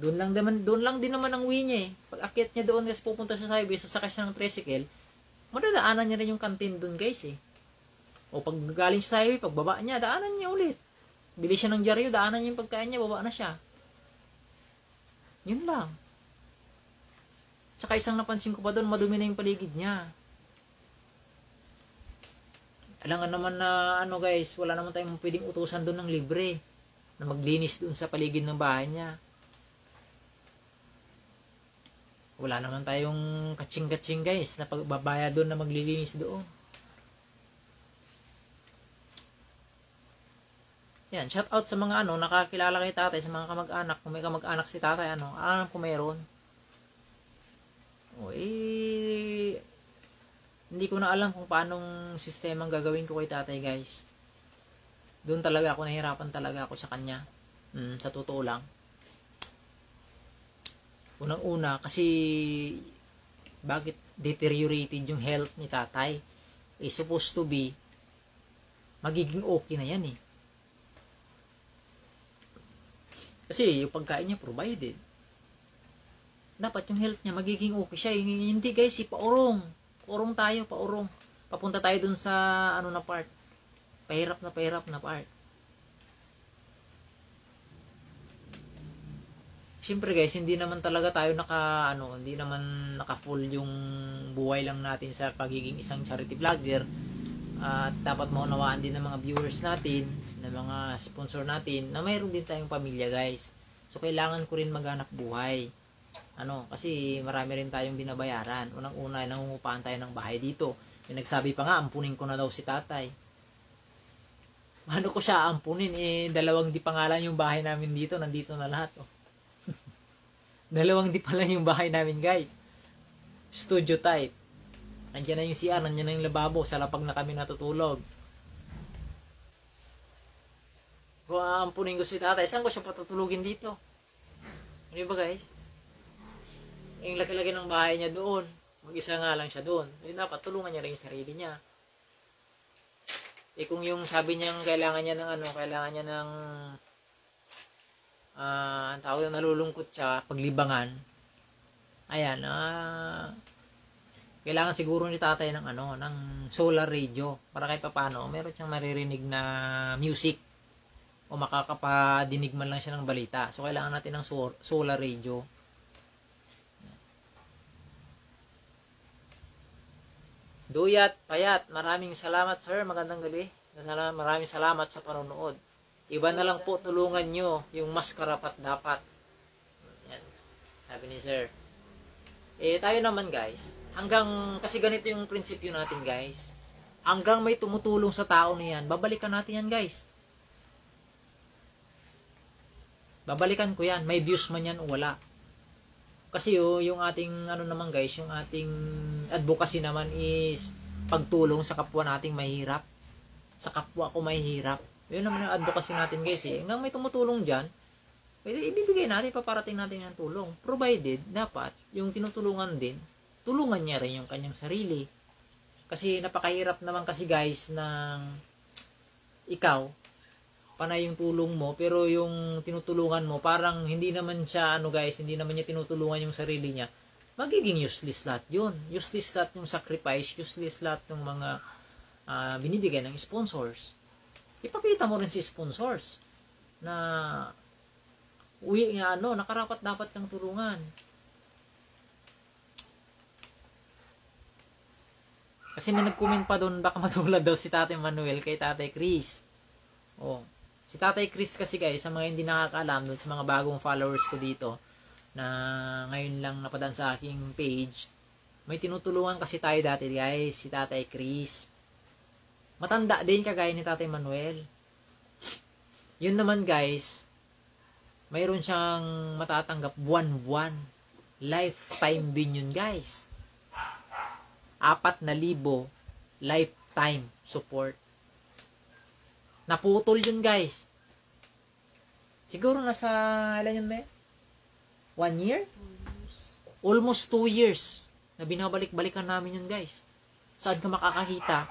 Doon lang din naman ang uwi niya eh. Pag akyat niya doon kasi pupunta siya sa highway, sasakay siya ng tricycle, madadaanan niya rin yung kantin doon guys eh. O pag galing siya sa highway, pag baba niya, daanan niya ulit. Bili siya ng dyaryo, daanan niya yung pagkain niya, baba na siya. Yun lang. Tsaka isang napansin ko pa doon, madumi na yung paligid niya. Alangan naman na ano guys, wala naman tayong pwedeng utusan doon ng libre na maglinis doon sa paligid ng bahay niya. Wala naman tayong katsing-katsing guys na pagbabaya doon na maglilinis doon. Yan, shout out sa mga nakakilala kay tatay, sa mga kamag-anak. Kung may kamag-anak si tatay, alam ko meron. O hindi ko na alam kung paanong sistema ang gagawin ko kay tatay guys. Doon talaga ako, nahirapan talaga ako sa kanya. Sa totoo lang. Unang-una, kasi bakit deteriorated yung health ni tatay? Supposed to be, magiging okay na yan eh. Kasi yung pagkain niya provided. Dapat yung health niya magiging okay siya. Hindi guys, paurong. Paurong tayo, paurong. Papunta tayo dun sa na part. Pahirap na part. Siyempre guys, hindi naman talaga tayo hindi naman naka-full yung buhay lang natin sa pagiging isang charity vlogger. At dapat maunawaan din ng mga viewers natin, ng mga sponsor natin, na mayroon din tayong pamilya guys. So kailangan ko rin maghanap buhay. Kasi marami rin tayong binabayaran. Unang-una, nangungupahan tayo ng bahay dito. May nagsabi pa nga, ampunin ko na daw si tatay. Paano ko siya ampunin? 2 di pangalan yung bahay namin dito. Nandito na lahat. 2 di pa lang yung bahay namin guys. Studio type. Nandiyan na yung CR, nandiyan na yung lababo. Sa lapag na kami natutulog. Kung aampunin ko si tatay, saan ko siya patutulugin dito? Hindi ba guys? Yung laki-laki ng bahay niya doon. Mag-isa nga lang siya doon. Dapat tulungan niya rin yung sarili niya. Kung yung sabi niyang kailangan niya ng ang tawag na nalulungkot siya, paglibangan. Ayan, kailangan siguro ni tatay ng ng solar radio para kahit papaano meron siyang maririnig na music o makakapadinig man lang siya ng balita. So kailangan natin ng solar radio. Duyat, Payat, maraming salamat sir, magandang gabi. Maraming salamat sa panonood. Iba na lang po tulungan nyo yung mas karapat dapat. Yan, sabi ni sir. Tayo naman guys, kasi ganito yung prinsipyo natin guys. Hanggang may tumutulong sa tao na yan, babalikan natin yan guys. Babalikan ko yan, may views man yan o wala. Kasi yung ating naman guys, yung ating advocacy naman is pagtulong sa kapwa nating mahirap. Sa kapwa ko mahirap. Yun naman yung advocacy natin guys eh. Hanggang may tumutulong dyan, ibibigay natin, paparating natin yung tulong. Provided, dapat, yung tinutulungan din, tulungan niya rin yung kanyang sarili. Kasi napakahirap naman kasi guys ng ikaw, panay yung tulong mo, pero yung tinutulungan mo, parang hindi naman siya, hindi naman niya tinutulungan yung sarili niya, magiging useless lahat yun. Useless lahat yung sacrifice, useless lahat yung mga binibigay ng sponsors. Ipakita mo rin si sponsors na nakarapat dapat kang tulungan. Kasi may nag-comment pa doon, baka matulad daw si Tatay Manuel kay Tatay Chris. Si Tatay Chris kasi guys, sa mga hindi nakakaalam doon, sa mga bagong followers ko dito, na ngayon lang napadaan sa aking page, may tinutulungan kasi tayo dati guys, si Tatay Chris. Matanda din kagaya ni Tatay Manuel. Yun naman guys, mayroon siyang matatanggap buwan-buwan. Lifetime din yun guys. 4,000 lifetime support. Naputol yun guys. Siguro nasa, ilan yun ba? 1 year? Almost 2 years na binabalik-balikan namin yun guys. Saan ka makakakita?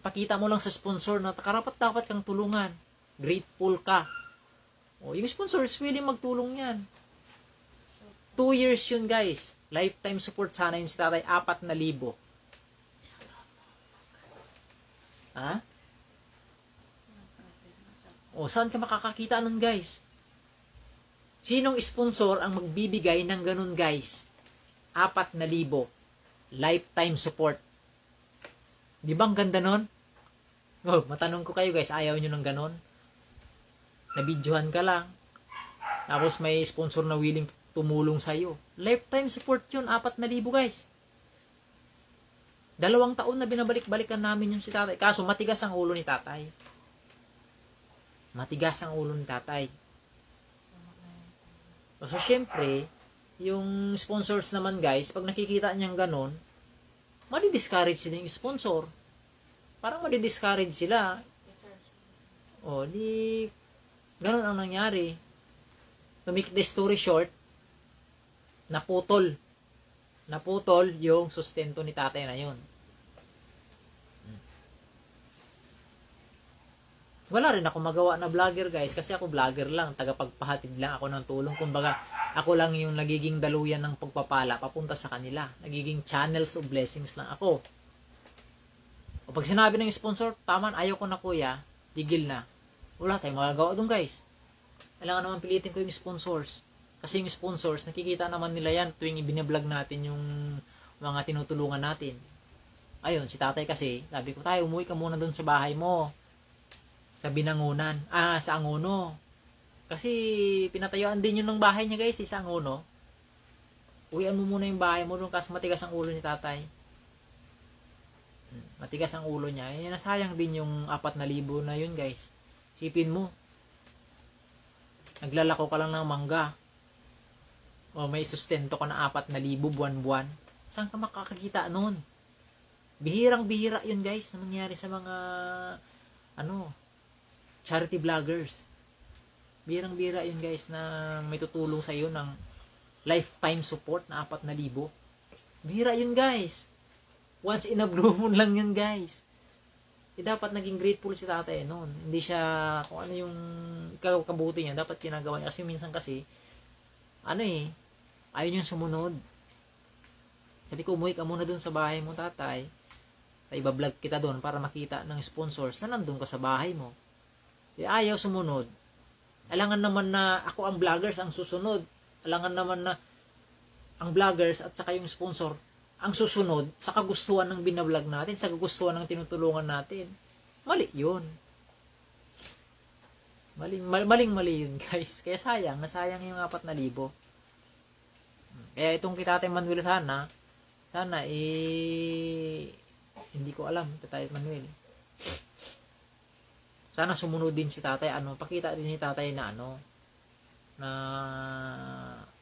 Ipakita mo lang sa sponsor na karapat dapat kang tulungan. grateful ka. O, yung sponsors, willing magtulong yan. So, 2 years yun, guys. Lifetime support sana yung si tatay, 4,000. Ha? O, saan ka makakakita nun, guys? Sinong sponsor ang magbibigay ng ganun, guys? 4,000. Lifetime support. Di ba ang ganda nun? Oh, matanong ko kayo, guys, ayaw nyo ng ganun? Nabidyohan ka lang. Tapos may sponsor na willing tumulong sa'yo. Lifetime support yun, 4,000, guys. 2 taon na binabalik-balikan namin yung si tatay. Kaso matigas ang ulo ni tatay. Matigas ang ulo ni tatay. So, syempre, yung sponsors naman, guys, pag nakikita niyang ganon, madi-discourage sila yung sponsor. Parang madi-discourage sila. O, di, ganon ang nangyari. To make the story short, naputol. Naputol yung sustento ni tatay na yun. Wala rin ako magawa na vlogger, guys, kasi ako vlogger lang, tagapagpahatid lang ako ng tulong. Kumbaga, ako lang yung nagiging daluyan ng pagpapala papunta sa kanila. Nagiging channels of blessings lang ako. O pag sinabi ng sponsor, taman, ayaw ko na kuya, tigil na. Wala tayong magagawa doon, guys. Kailangan naman pilitin ko yung sponsors. Kasi yung sponsors, nakikita naman nila yan tuwing ibinablog natin yung mga tinutulungan natin. Ayun, si tatay kasi, sabi ko, tayo, umuwi ka muna doon sa bahay mo. Sa Binangunan. Sa Angono. Kasi pinatayuan din yun ng bahay niya, guys, sa Angono. Uwian mo muna yung bahay mo doon kasi matigas ang ulo ni tatay. Matigas ang ulo niya. Eh, nasayang din yung 4,000 na yun, guys. Sipin mo. Naglalako ka lang ng mangga. O may sustento ka na 4,000 buwan-buwan. Saan ka makakakita nun? Bihirang-bihira yun, guys, na mangyari sa mga charity vloggers. Birang-bira yun, guys, na may tutulong sa iyo ng lifetime support na 4,000. Bira yun, guys. Once in a blue moon lang yun, guys. Dapat naging grateful si tatay noon. Hindi siya, kung ano yung kabuti niya, dapat ginagawa niya. Kasi minsan kasi, ayaw niyang sumunod. Sabi ko, umuwi ka muna dun sa bahay mo, tatay. Iba-vlog kita doon para makita ng sponsors na nandun ka sa bahay mo. Ayaw sumunod. Alangan naman na ako ang vloggers ang susunod. Alangan naman na ang vloggers at saka yung sponsor ang susunod sa kagustuhan ng binablog natin, sa kagustuhan ng tinutulungan natin. Mali yun. Maling-mali yun, guys. Kaya nasayang yung 4,000. Kaya itong Tatay Manuel sana hindi ko alam, Tatay Manuel. Sana sumunod din si tatay, pakita din ni tatay na na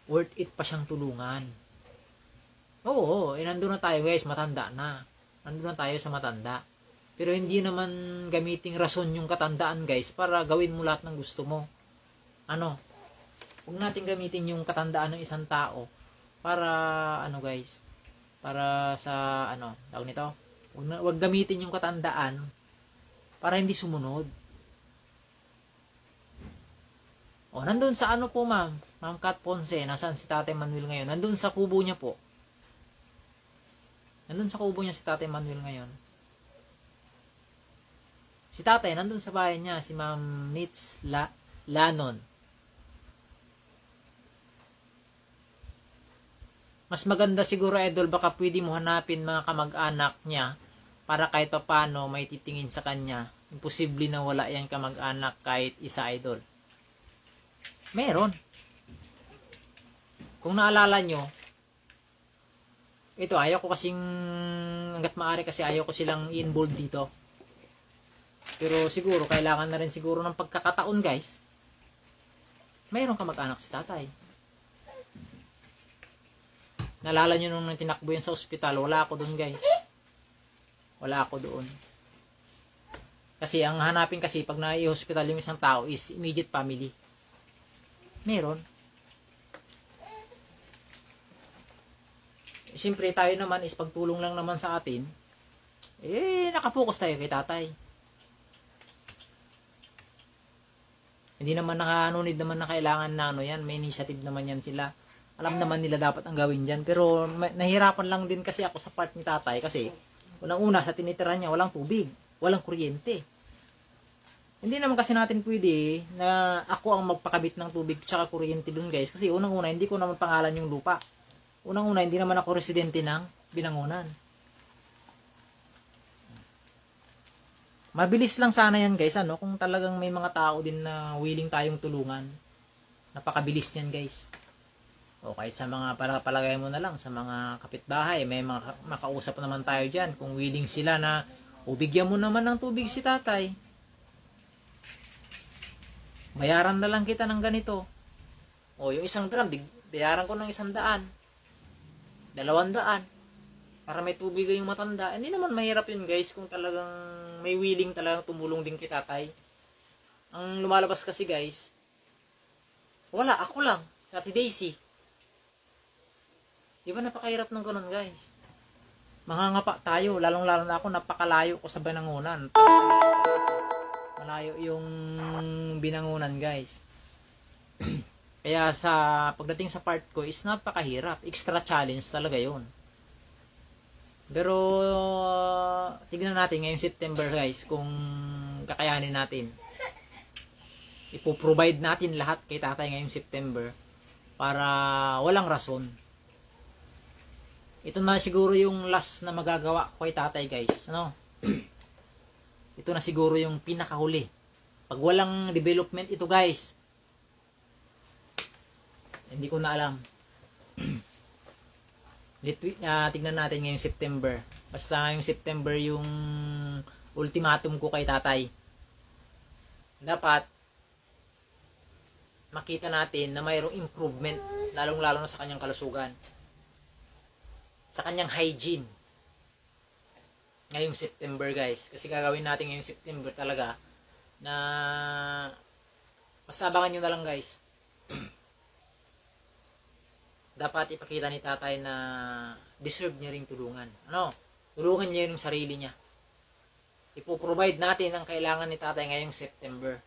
worth it pa siyang tulungan. Oo, nandun na tayo, guys, matanda na. Nandun na tayo sa matanda. Pero hindi naman gamiting rason yung katandaan, guys, para gawin mo lahat ng gusto mo. Huwag natin gamitin yung katandaan ng isang tao para, guys, para sa, tawag nito, huwag gamitin yung katandaan para hindi sumunod. Nandun sa po, Ma'am Kat Ponce, nasaan si Tatay Manuel ngayon? Nandun sa kubo niya po. Nandun sa kubo niya si Tatay Manuel ngayon. Si tatay, nandun sa bahay niya, si Ma'am Nitz Lanon. Mas maganda siguro, Idol, baka pwede mo hanapin mga kamag-anak niya para kahit pa paano may titingin sa kanya. Imposible na wala yan kamag-anak kahit isa, Idol. Meron. Kung naalala nyo, ito, ayaw ko kasing, hanggat maaari kasi ayaw ko silang i-involve dito. Pero siguro, kailangan na rin siguro ng pagkakataon, guys. Mayroon kamag-anak si tatay. Naalala nyo nung tinakbo yan sa ospital, wala ako doon, guys. Wala ako doon. Kasi ang hanapin kasi pag nai-hospital yung isang tao is immediate family. Meron. Siyempre tayo naman is pagtulong lang naman sa atin. Nakapokus tayo kay tatay. Hindi naman nakanunid naman na kailangan na ano yan, may initiative naman yan sila. Alam naman nila dapat ang gawin dyan. Pero nahirapan lang din kasi ako sa part ni tatay kasi unang-una sa tinitirahan niya walang tubig, walang kuryente. Hindi naman kasi natin pwede na ako ang magpakabit ng tubig tsaka kuryente dun guys. Kasi unang-una hindi ko naman pangalan yung lupa. Unang-una hindi naman ako residente ng Binangonan. Mabilis lang sana yan guys, ano, kung talagang may mga tao din na willing tayong tulungan. Napakabilis yan guys. O kahit sa mga palagay mo na lang, sa mga kapitbahay, may mga makausap naman tayo dyan. Kung willing sila na, bigyan mo naman ng tubig si tatay. Bayaran na lang kita ng ganito. O yung isang drum, bayaran ko ng 100, 200. Para may tubig yung matanda. Hindi naman mahirap yun guys kung talagang may willing talagang tumulong din kay tatay. Ang lumalabas kasi guys, wala, ako lang, Ate Daisy. Di ba napakahirap ng ganun guys? Mangangapa tayo, lalong-lalo na ako, napakalayo ko sa Binangonan. Malayo yung Binangonan guys. Kaya sa pagdating sa part ko is napakahirap. Extra challenge talaga yun. Pero tignan natin ngayong September guys kung kakayanin natin. Ipo-provide natin lahat kay tatay ngayong September para walang rason. Ito na siguro yung last na magagawa ko kay tatay guys, ano? Ito na siguro yung pinakahuli. Pag walang development ito guys, hindi ko na alam. Tignan natin ngayong September. Basta ngayong September yung ultimatum ko kay tatay. Dapat makita natin na mayroong improvement, lalong-lalo na sa kanyang kalusugan. Sa kanyang hygiene. Ngayong September guys. Kasi gagawin natin ngayong September talaga na basta abangan nyo na lang guys. Dapat ipakita ni tatay na deserve niya ring tulungan. Ano? Tulungan niya yung sarili niya. Ipo-provide natin ang kailangan ni tatay ngayong September.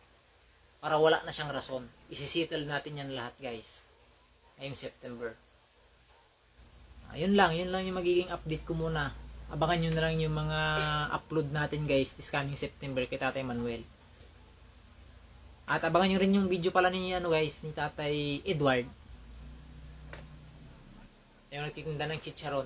Para wala na siyang rason. Isisettle natin yan lahat guys. Ngayong September. Yun lang yung magiging update ko muna. Abangan nyo na lang yung mga upload natin guys this coming September kay Tatay Manuel. At abangan nyo rin yung video pala ni Tatay Edward. Yung nagtitinda ng chicharon.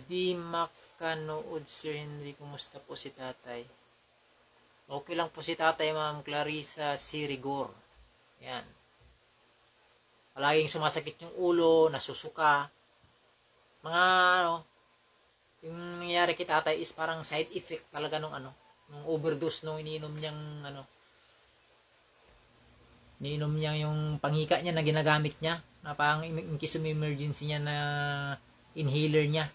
Di makanood, Sir Henry. Kumusta po si tatay? Okay lang po si tatay, Ma'am Clarissa Sirigor. Yan. Palaging sumasakit yung ulo, nasusuka. Mga yung nangyayari kay tatay is parang side effect talaga nung nung overdose nung iniinom niyang iniinom niya yung panghika niya na ginagamit niya na parang in case of emergency niya na inhaler niya.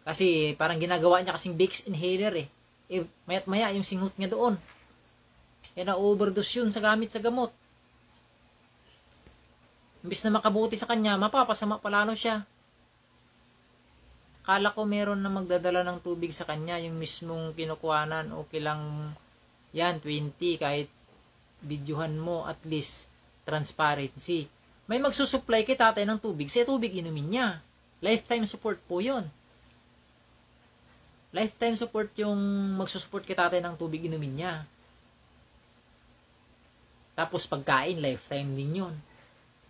Kasi parang ginagawa niya kasing Vicks inhaler mayat maya yung singhot niya doon. Kaya na overdose yun sa gamit sa gamot. Imbis na makabuti sa kanya, mapapasama palalo siya. Kala ko meron na magdadala ng tubig sa kanya, yung mismong kinukuhanan, okay lang yan, 20, kahit videohan mo, at least, transparency. May magsusupply kay tatay ng tubig, sa tubig inumin niya. Lifetime support po yun. Lifetime support yung magsusupport kay tatay ng tubig inumin niya. Tapos pagkain, lifetime din yun.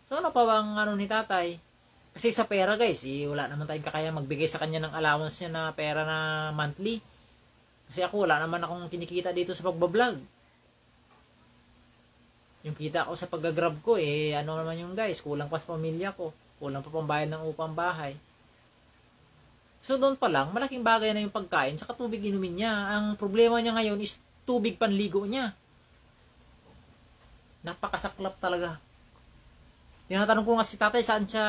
So ano pa bang ni tatay? Kasi sa pera guys, wala naman tayong kakaya magbigay sa kanya ng allowance niya na pera na monthly. Kasi ako wala naman akong kinikita dito sa pagbablog. Yung kita ko sa paggagrab ko, ano naman yung guys, kulang pa sa pamilya ko. Kulang pa pambayad ng upang bahay. So doon pa lang, malaking bagay na yung pagkain, saka tubig inumin niya. Ang problema niya ngayon is tubig panligo niya. Napakasaklap talaga. Tinatanong ko nga si tatay saan siya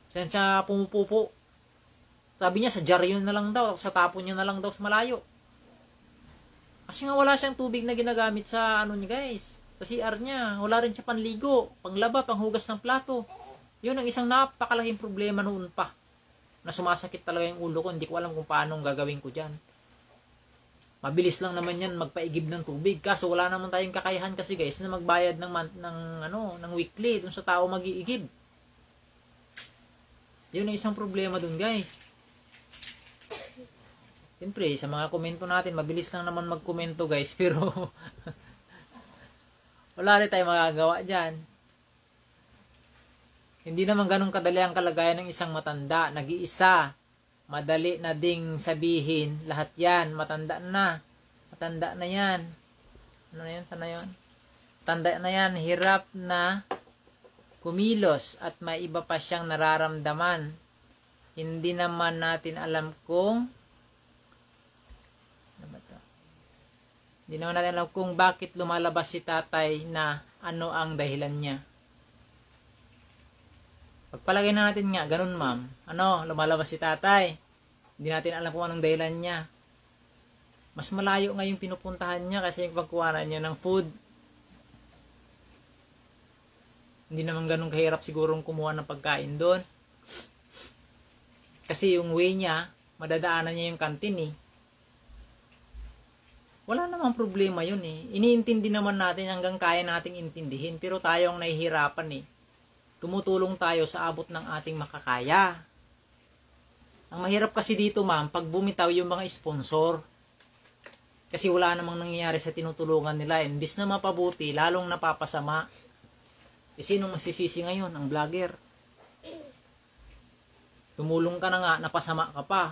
saan siya pumupupo. Sabi niya sa jar yun na lang daw, sa tapon niya na lang daw sa malayo. Kasi nga wala siyang tubig na ginagamit sa niya guys, sa CR niya. Wala rin siya panligo, panglaba, panghugas ng plato. Yun ang isang napakalaking problema noon pa. Na sumasakit talaga yung ulo ko. Hindi ko alam kung paano gagawin ko dyan. Mabilis lang naman yan magpaigib ng tubig. Kaso wala naman tayong kakayahan kasi guys na magbayad ng weekly dun sa tao mag-iigib. Yun ang isang problema dun guys. Siyempre, sa mga komento natin, mabilis lang naman magkomento guys. Pero wala rin tayong magagawa dyan. Hindi naman ganun kadali ang kalagayan ng isang matanda. Nag-iisa. Madali na ding sabihin, lahat yan, matanda na. Matanda na yan. Ano na yan? Sana yun? Matanda na yan, hirap na kumilos at may iba pa siyang nararamdaman. Hindi naman natin alam kung ano ba to? Hindi naman natin alam kung bakit lumalabas si tatay na ano ang dahilan niya. Pagpalagay na natin nga, ganun ma'am. Ano, lumalabas si tatay. Hindi natin alam kung anong dahilan niya. Mas malayo nga yung pinupuntahan niya kasi yung pagkuhanan niya ng food. Hindi naman ganun kahirap sigurong kumuha ng pagkain doon. Kasi yung way niya, madadaanan niya yung kantin eh. Wala namang problema yun eh. Iniintindi naman natin hanggang kaya nating intindihin. Pero tayo ang nahihirapan eh. Tumutulong tayo sa abot ng ating makakaya. Ang mahirap kasi dito ma'am, pag bumitaw yung mga sponsor. Kasi wala namang nangyayari sa tinutulungan nila. Imbis na mapabuti, lalong napapasama. E sinong masisisi ngayon? Ang vlogger. Tumulong ka na nga, napasama ka pa.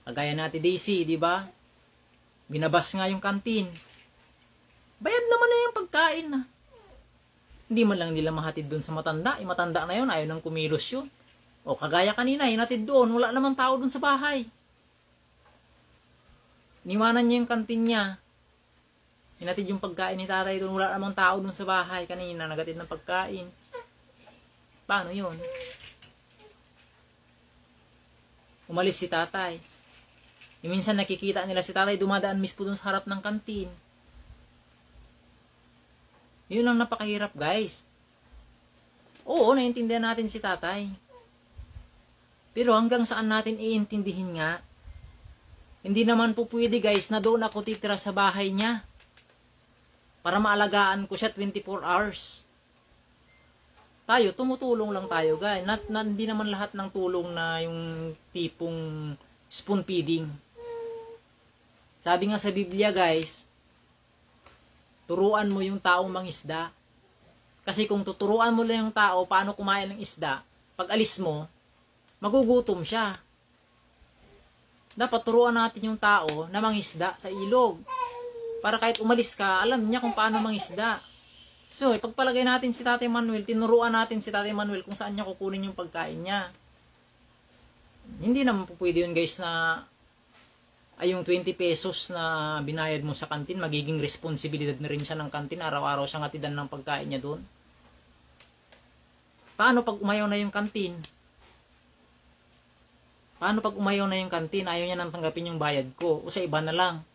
Kagaya natin Daisy, di ba? Binabas nga yung kantin. Bayad naman na yung pagkain na. Hindi man lang nila mahatid doon sa matanda. Yung matanda na yun, ayaw nang kumilos yun. O kagaya kanina, hinatid doon, wala namang tao doon sa bahay. Niwanan niya yung kantin niya. Hinatid yung pagkain ni tatay doon, wala namang tao doon sa bahay. Kanina, nagatid ng pagkain. Paano yun? Umalis si tatay. Minsan nakikita nila si tatay, dumadaan mismo doon sa harap ng kantin. Yun lang napakahirap guys. Oo, naiintindihan natin si tatay. Pero hanggang saan natin iintindihin nga? Hindi naman po pwede guys na doon ako titira sa bahay niya. Para maalagaan ko siya 24 hours. Tayo, tumutulong lang tayo guys. Hindi naman lahat ng tulong na yung tipong spoon feeding. Sabi nga sa Biblia guys, turuan mo yung taong mangisda. Kasi kung tuturuan mo lang yung tao paano kumain ng isda, pag alis mo, magugutom siya. Dapat turuan natin yung tao na mangisda sa ilog. Para kahit umalis ka, alam niya kung paano mangisda. So, pagpalagay natin si Tatay Manuel, tinuruan natin si Tatay Manuel kung saan niya kukunin yung pagkain niya. Hindi naman po pwede yun guys na ay yung 20 pesos na binayad mo sa kantin, magiging responsibilidad na rin siya ng kantin. Araw-araw siyang atidan ng pagkain niya doon. Paano pag umayaw na yung kantin? Paano pag umayaw na yung kantin, ayaw niya nang tanggapin yung bayad ko? O sa iba na lang.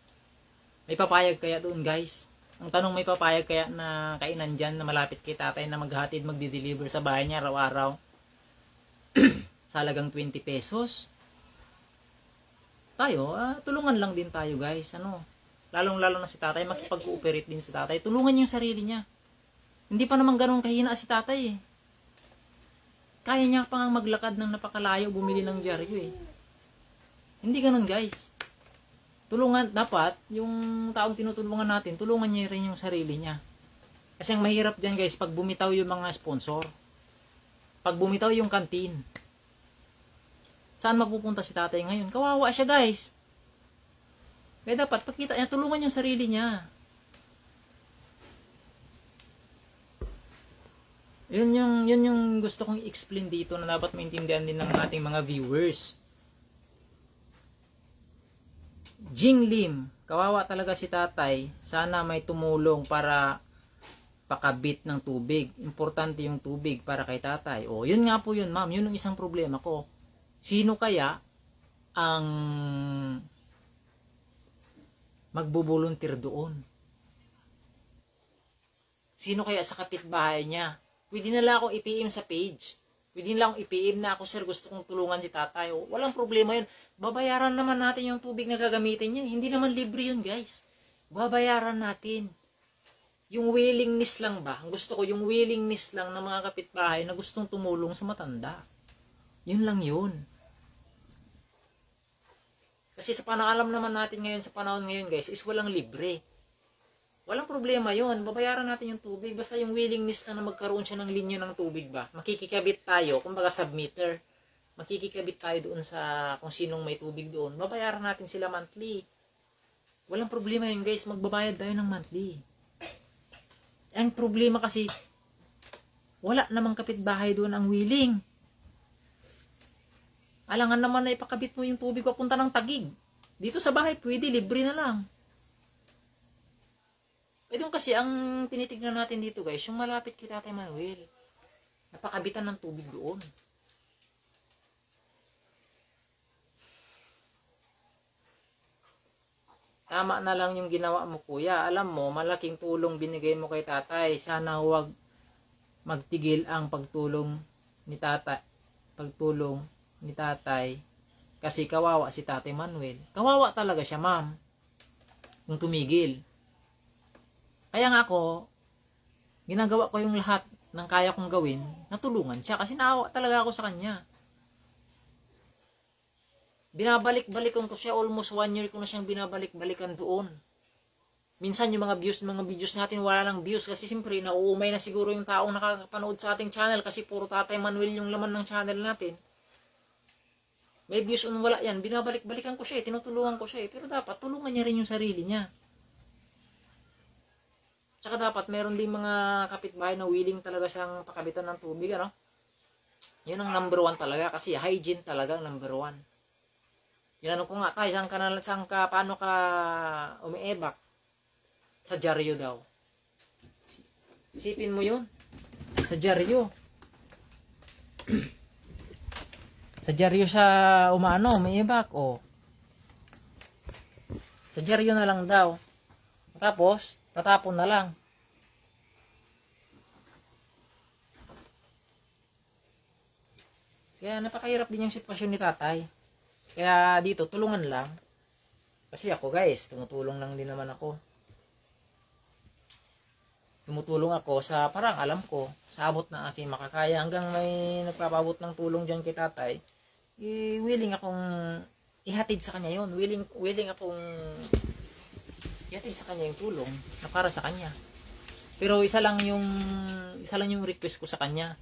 May papayag kaya doon guys? Ang tanong, may papayag kaya na kainan dyan na malapit kay tatay na maghatid, magdi-deliver sa bahay niya araw-araw? Sa halagang 20 pesos? Tayo, tulungan lang din tayo guys. Lalong-lalo na si tatay, makipag-cooperate din si tatay. Tulungan yung sarili niya. Hindi pa naman ganun kahina si tatay eh. Kaya niya pang maglakad ng napakalayo, bumili ng dyaryo eh. Hindi ganun guys. Tulungan, dapat, yung taong tinutulungan natin, tulungan niya rin yung sarili niya. Kasi ang mahirap dyan guys, pag bumitaw yung mga sponsor, pag bumitaw yung kantin, saan mapupunta si tatay ngayon? Kawawa siya guys. Kaya dapat pakita niya, tulungan yung sarili niya. Yun yung gusto kong i-explain dito na dapat maintindihan din ng ating mga viewers. Jing Lim, kawawa talaga si tatay. Sana may tumulong para pakabit ng tubig. Importante yung tubig para kay tatay. O, yun nga po yun ma'am. Yun yung isang problema ko. Sino kaya ang magbubuluntir doon? Sino kaya sa kapitbahay niya? pwede na lang ako i-PM sa page. Pwede na lang akong i-PM na ako, sir, gusto kong tulungan si tatay. O, walang problema yun. Babayaran naman natin yung tubig na gagamitin niya. Hindi naman libre yun, guys. Babayaran natin. Yung willingness lang ba? Ang gusto ko, yung willingness lang ng mga kapitbahay na gustong tumulong sa matanda. Yun lang yun. Kasi sa panaalam naman natin ngayon, sa panahon ngayon, guys, is walang libre. Walang problema yun. Babayaran natin yung tubig. Basta yung willingness na magkaroon siya ng linya ng tubig ba. Makikikabit tayo, kumbaga submitter. Makikikabit tayo doon sa kung sinong may tubig doon. Babayaran natin sila monthly. Walang problema yun, guys. Magbabayad tayo ng monthly. Ang problema kasi, wala namang kapitbahay doon ang willing. Alangan naman na ipakabit mo yung tubig papunta ng Taguig. Dito sa bahay, pwede, libre na lang. Eh doon kasi, ang tinitignan natin dito, guys, yung malapit kay Tatay Manuel. Napakabitan ng tubig doon. Tama na lang yung ginawa mo, kuya. Alam mo, malaking tulong binigay mo kay tatay. Sana huwag magtigil ang pagtulong ni tatay. Pagtulong ni tatay. Kasi kawawa si Tatay Manuel. Kawawa talaga siya, ma'am. Kung tumigil. Kaya nga ako, ginagawa ko yung lahat ng kaya kong gawin, natulungan siya. Kasi naawa talaga ako sa kanya. Binabalik-balikan ko siya, almost 1 year ko na siyang binabalik-balikan doon. Minsan yung mga videos natin wala lang views kasi siyempre nauumay na siguro yung taong nakakapanood sa ating channel kasi puro Tatay Manuel yung laman ng channel natin. May views on wala yan, binabalik-balikan ko siya, tinutulungan ko siya pero dapat tulungan niya rin yung sarili niya. Tsaka dapat meron din mga kapitbahay na willing talaga siyang pakabitan ng tubig, ano? Yun ang number 1 talaga kasi hygiene talaga ang number 1. Tinanong ko nga, tay, paano ka umiebak? Sa dyaryo daw. Isipin mo yun. Sa dyaryo. Sa dyaryo siya umiebak, oh. Sa dyaryo na lang daw. Tapos, tatapon na lang. Kaya napakahirap din yung sitwasyon ni tatay. Kaya dito, tulungan lang. Kasi ako, guys, tumutulong lang din naman ako. Tumutulong ako sa parang alam ko, sa abot ng aking makakaya. Hanggang may nagpapabot ng tulong dyan kay tatay, willing akong ihatid sa kanya yun. Willing akong ihatid sa kanya yung tulong na para sa kanya. Pero isa lang yung request ko sa kanya.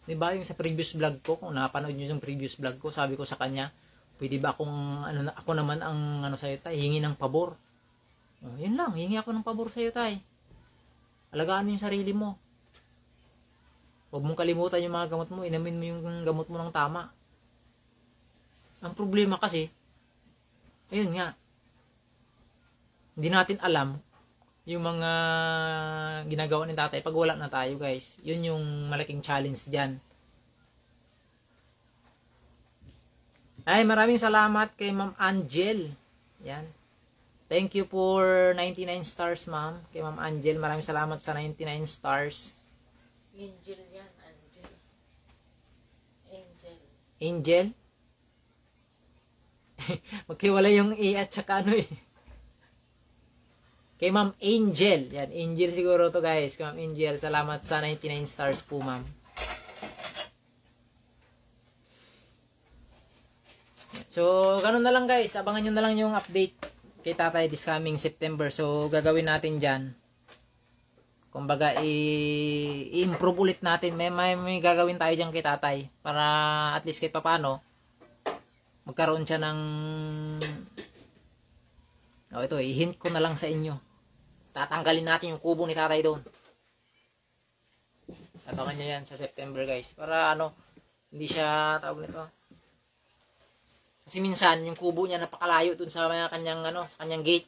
Diba yung sa previous vlog ko, kung napanood nyo yung previous vlog ko, sabi ko sa kanya, pwede ba ako naman ang sa'yo tay, hingi ng pabor. Yun lang, hingi ako ng pabor sa'yo tay. Alagaan mo yung sarili mo. Huwag mong kalimutan yung mga gamot mo, inamin mo yung gamot mo ng tama. Ang problema kasi, ayun nga, hindi natin alam yung mga ginagawa ni tatay pag wala na tayo, guys. Yun yung malaking challenge dyan. Ay, maraming salamat kay Ma'am Angel. Yan. Thank you for 99 stars, ma'am. Kay Ma'am Angel, maraming salamat sa 99 stars. Angel yan, Angel. Angel. Angel? Magkiwala yung A at saka ano eh. Kay Ma'am Angel. Yan, Angel siguro to, guys. Kay Ma'am Angel, salamat sa 99 stars po, ma'am. So, ganun na lang, guys. Abangan nyo na lang yung update kay tatay this coming September. So, gagawin natin dyan. Kumbaga, i-improve ulit natin. May gagawin tayo dyan kay tatay. Para at least kahit papano, magkaroon siya ng... ito, i-hint ko na lang sa inyo. Tatanggalin natin yung kubo ni tatay doon. Abangan nyo yan sa September, guys. Para hindi siya tawag nito. Kasi minsan, yung kubo niya napakalayo doon sa kanyang, sa kanyang gate.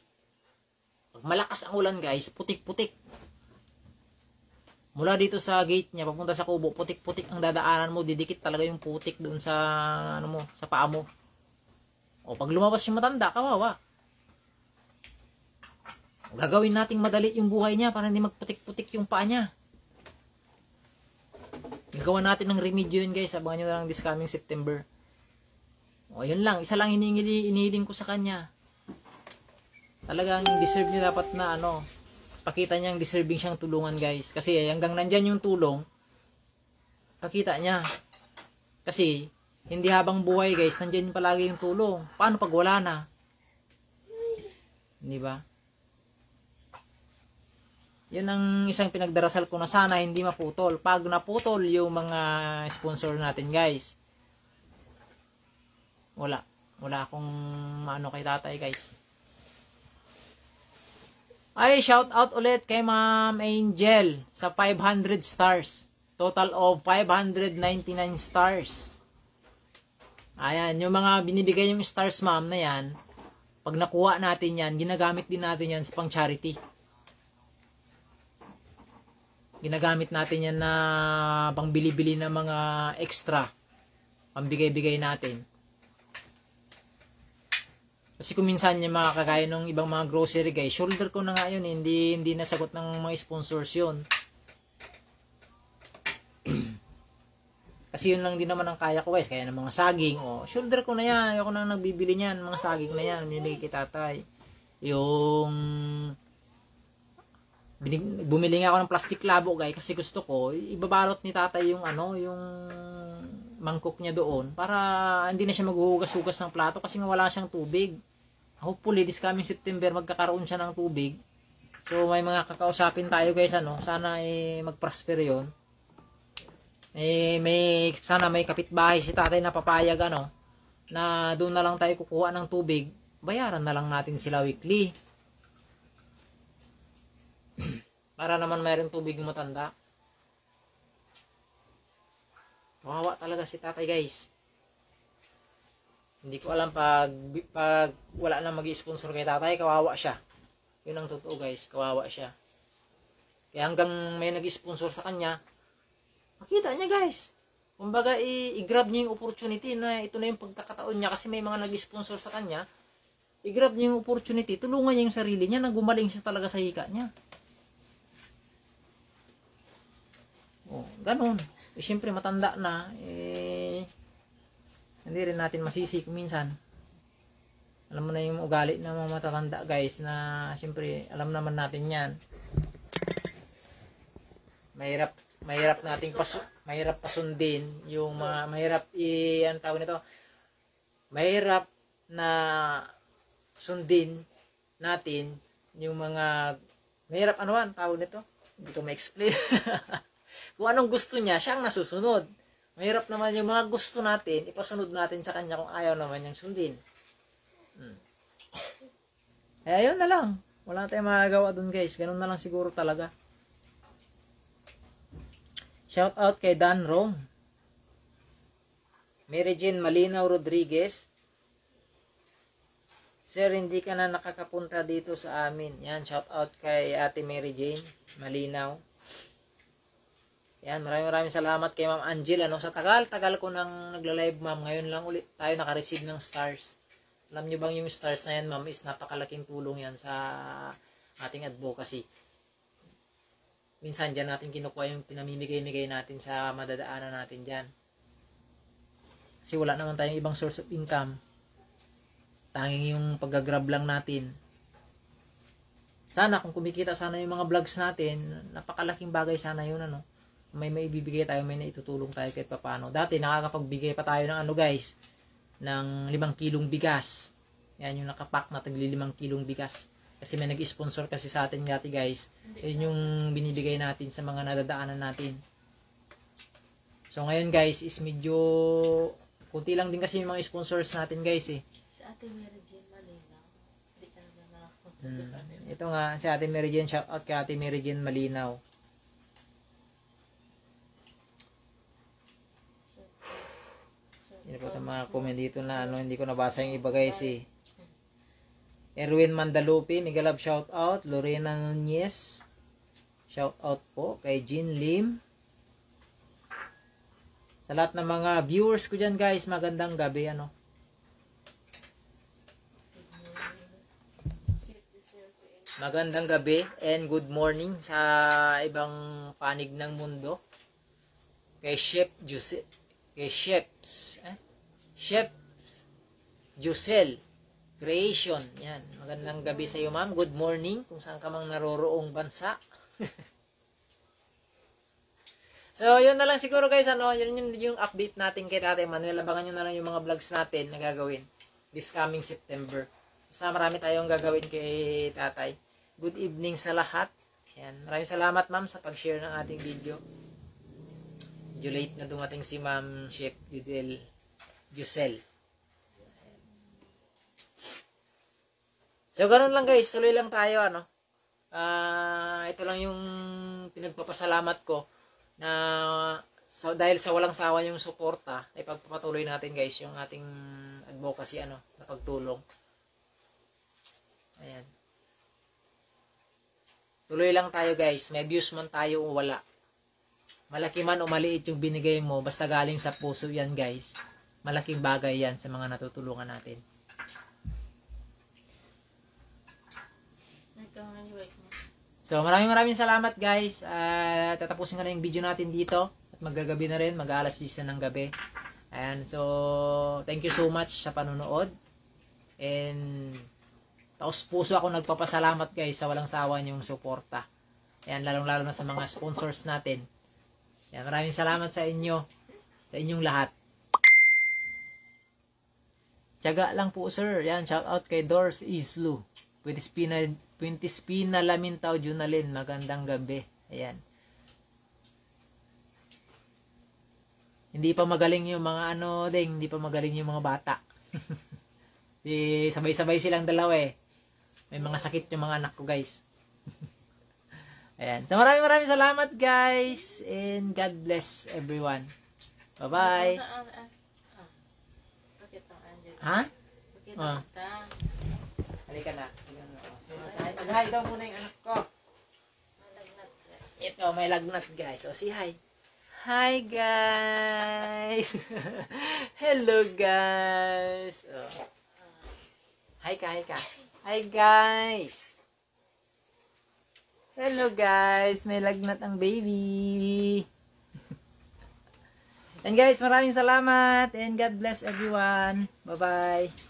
Pag malakas ang ulan, guys, putik-putik. Mula dito sa gate niya, papunta sa kubo, putik-putik ang dadaanan mo, didikit talaga yung putik doon sa, sa paa mo. O, pag lumabas yung matanda, kawawa. Gagawin nating madali yung buhay niya para hindi magputik-putik yung paa niya. Gagawa natin ng remedyo yun guys. Abangan nyo na lang this coming September. O yun lang. Isa lang inihiling ko sa kanya. Talagang deserve niya dapat na ano. Pakita niyang deserving siyang tulungan guys. Kasi hanggang nandyan yung tulong. Pakita niya. Kasi hindi habang buhay guys. Nandyan palagi yung tulong. Paano pag wala na? Di ba? Yun ang isang pinagdarasal ko na sana hindi maputol. Pag naputol yung mga sponsor natin guys, wala akong maano kay tatay guys. Ay, shout out ulit kay Ma'am Angel sa 500 stars. Total of 599 stars. Ayan, yung mga binibigay yung stars ma'am na yan, pag nakuha natin yan, ginagamit din natin yan sa pang charity. Ginagamit natin yan na pangbili-bili ng mga extra. Pambigay-bigay natin. Kasi kung minsan yung mga kagaya ng ibang mga grocery guys, shoulder ko na nga yun. Hindi nasagot ng mga sponsors yun. Kasi yun lang din naman ang kaya ko guys. Kaya ng mga saging. O, shoulder ko na yan. Ayoko na nagbibili niyan. Mga saging na yan. Binibigay kay tatay. Yung bumili nga ako ng plastic labo guys kasi gusto ko ibabalot ni tatay yung ano yung mangkok niya doon para hindi na siya maghuhugas-hugas ng plato kasi nga wala siyang tubig. Hopefully this coming September magkakaroon siya ng tubig. So may mga kakausapin tayo guys ano, sana mag-prosper 'yon. Sana may kapitbahay si tatay na papayag ano na doon na lang tayo kukuha ng tubig. Bayaran na lang natin sila weekly. Para naman mayroong tubig yung matanda. Kawawa talaga si tatay guys. Hindi ko alam pag wala na mag-sponsor kay tatay, kawawa siya. Yun ang totoo guys, kawawa siya. Kaya hanggang may nag-sponsor sa kanya, makita niya guys. Kumbaga i-grab niya yung opportunity na ito na yung pagkakataon niya kasi may mga nag-sponsor sa kanya. I-grab niya yung opportunity, tulungan niya yung sarili niya na gumaling siya talaga sa hika niya. Oh, ganun. Siyempre matanda na, hindi rin natin masisi kung minsan. Alam mo na yung ugali ng mga matatanda guys na siyempre alam naman natin yan. Mahirap nating mahirap pasundin yung mga ang tawag nito. Mahirap na sundin natin yung mga mahirap ano ang tawag nito? Hindi ko ma-explain. Kung anong gusto niya, siyang nasusunod. Mahirap naman yung mga gusto natin, ipasunod natin sa kanya kung ayaw naman niyang sundin. Eh, ayun na lang. Wala tayong magagawa dun guys. Ganun na lang siguro talaga. Shout out kay Dan Rome. Mary Jane Malinaw Rodriguez. Sir, hindi ka na nakakapunta dito sa amin. Yan, shout out kay Ate Mary Jane Malinaw. Yan, maraming salamat kay Ma'am Angel. Sa tagal ko nang nagla-live ma'am. Ngayon lang ulit tayo naka-receive ng stars. Alam nyo bang yung stars na yan ma'am is napakalaking tulong yan sa ating advocacy. Minsan dyan natin kinukuha yung pinamimigay-migay natin sa madadaanan natin dyan. Kasi wala naman tayong ibang source of income. Tanging yung pag-grab lang natin. Sana kung kumikita sana yung mga vlogs natin, napakalaking bagay sana yun may maibibigay tayo, may naitutulong tayo kahit papaano. Dati nakakapagbigay pa tayo ng guys, ng 5 kilong bigas. Yan yung nakapack na tagli 5 kilong bigas. Kasi may nag-sponsor kasi sa atin dati guys. Yun yung binibigay natin sa mga nadadaanan natin. So ngayon guys is medyo kunti lang din kasi yung mga sponsors natin guys Sa Ate Mary Jane Malinaw. Hindi ka na nakapunta sa kanila. Ito nga si Ate Mary Jane, shout out kay Ate Mary Jane Malinaw. Hindi po itong mga comment dito na hindi ko nabasa yung iba guys Erwin Mandalupi, Migalab shout out. Lorena Nunez, shout out po kay Jean Lim. Sa lahat ng mga viewers ko dyan guys, magandang gabi Magandang gabi and good morning sa ibang panig ng mundo. kay Chef Jusel Creation. Yan. Magandang gabi sa iyo, ma'am. Good morning kung saan ka mang naroroong bansa. So, yun na lang siguro guys. Yun yung update natin kay Tatay Manuel. Abangan nyo na lang yung mga vlogs natin na gagawin this coming September. Basta marami tayong gagawin kay Tatay. Good evening sa lahat. Yan. Maraming salamat, ma'am, sa pag-share ng ating video. Medyo late na dumating si Ma'am Chef Jusel. So, ganun lang guys. Tuloy lang tayo, ito lang yung pinagpapasalamat ko na dahil sa walang sawa yung suporta, ay pagpapatuloy natin guys yung ating advocacy, na pagtulong. Ayan. Tuloy lang tayo guys. May views man tayo o wala. Malaki man o maliit yung binigay mo, basta galing sa puso yan guys. Malaking bagay yan sa mga natutulungan natin. So, maraming salamat guys. Tatapusin ko na yung video natin dito. At maggagabi na rin. Mag-aalas 10 ng gabi. Ayan. So, thank you so much sa panonood. And, taos puso ako nagpapasalamat guys sa walang sawa niyong suporta. Ayan. Lalong-lalo na sa mga sponsors natin. Ayan. Maraming salamat sa inyo. Sa inyong lahat. Tiyaga lang po sir. Ayan. Shout out kay Doris Islu. Puentes Pina Lamintao Junalin, magandang gabi. Ayan. Hindi pa magaling yung mga hindi pa magaling yung mga bata. Sabay-sabay silang dalawa eh. May mga sakit yung mga anak ko guys. Ayan. So maraming salamat guys. And God bless everyone. Bye-bye. Ha? Halika na. Mag-hi daw muna yung anak ko. Ito, may lagnat guys. O, say hi. Hi guys. Hello guys. Oh. Hi ka. Hi guys. Hello guys. May lagnat ang baby. And guys, maraming salamat. And God bless everyone. Bye-bye.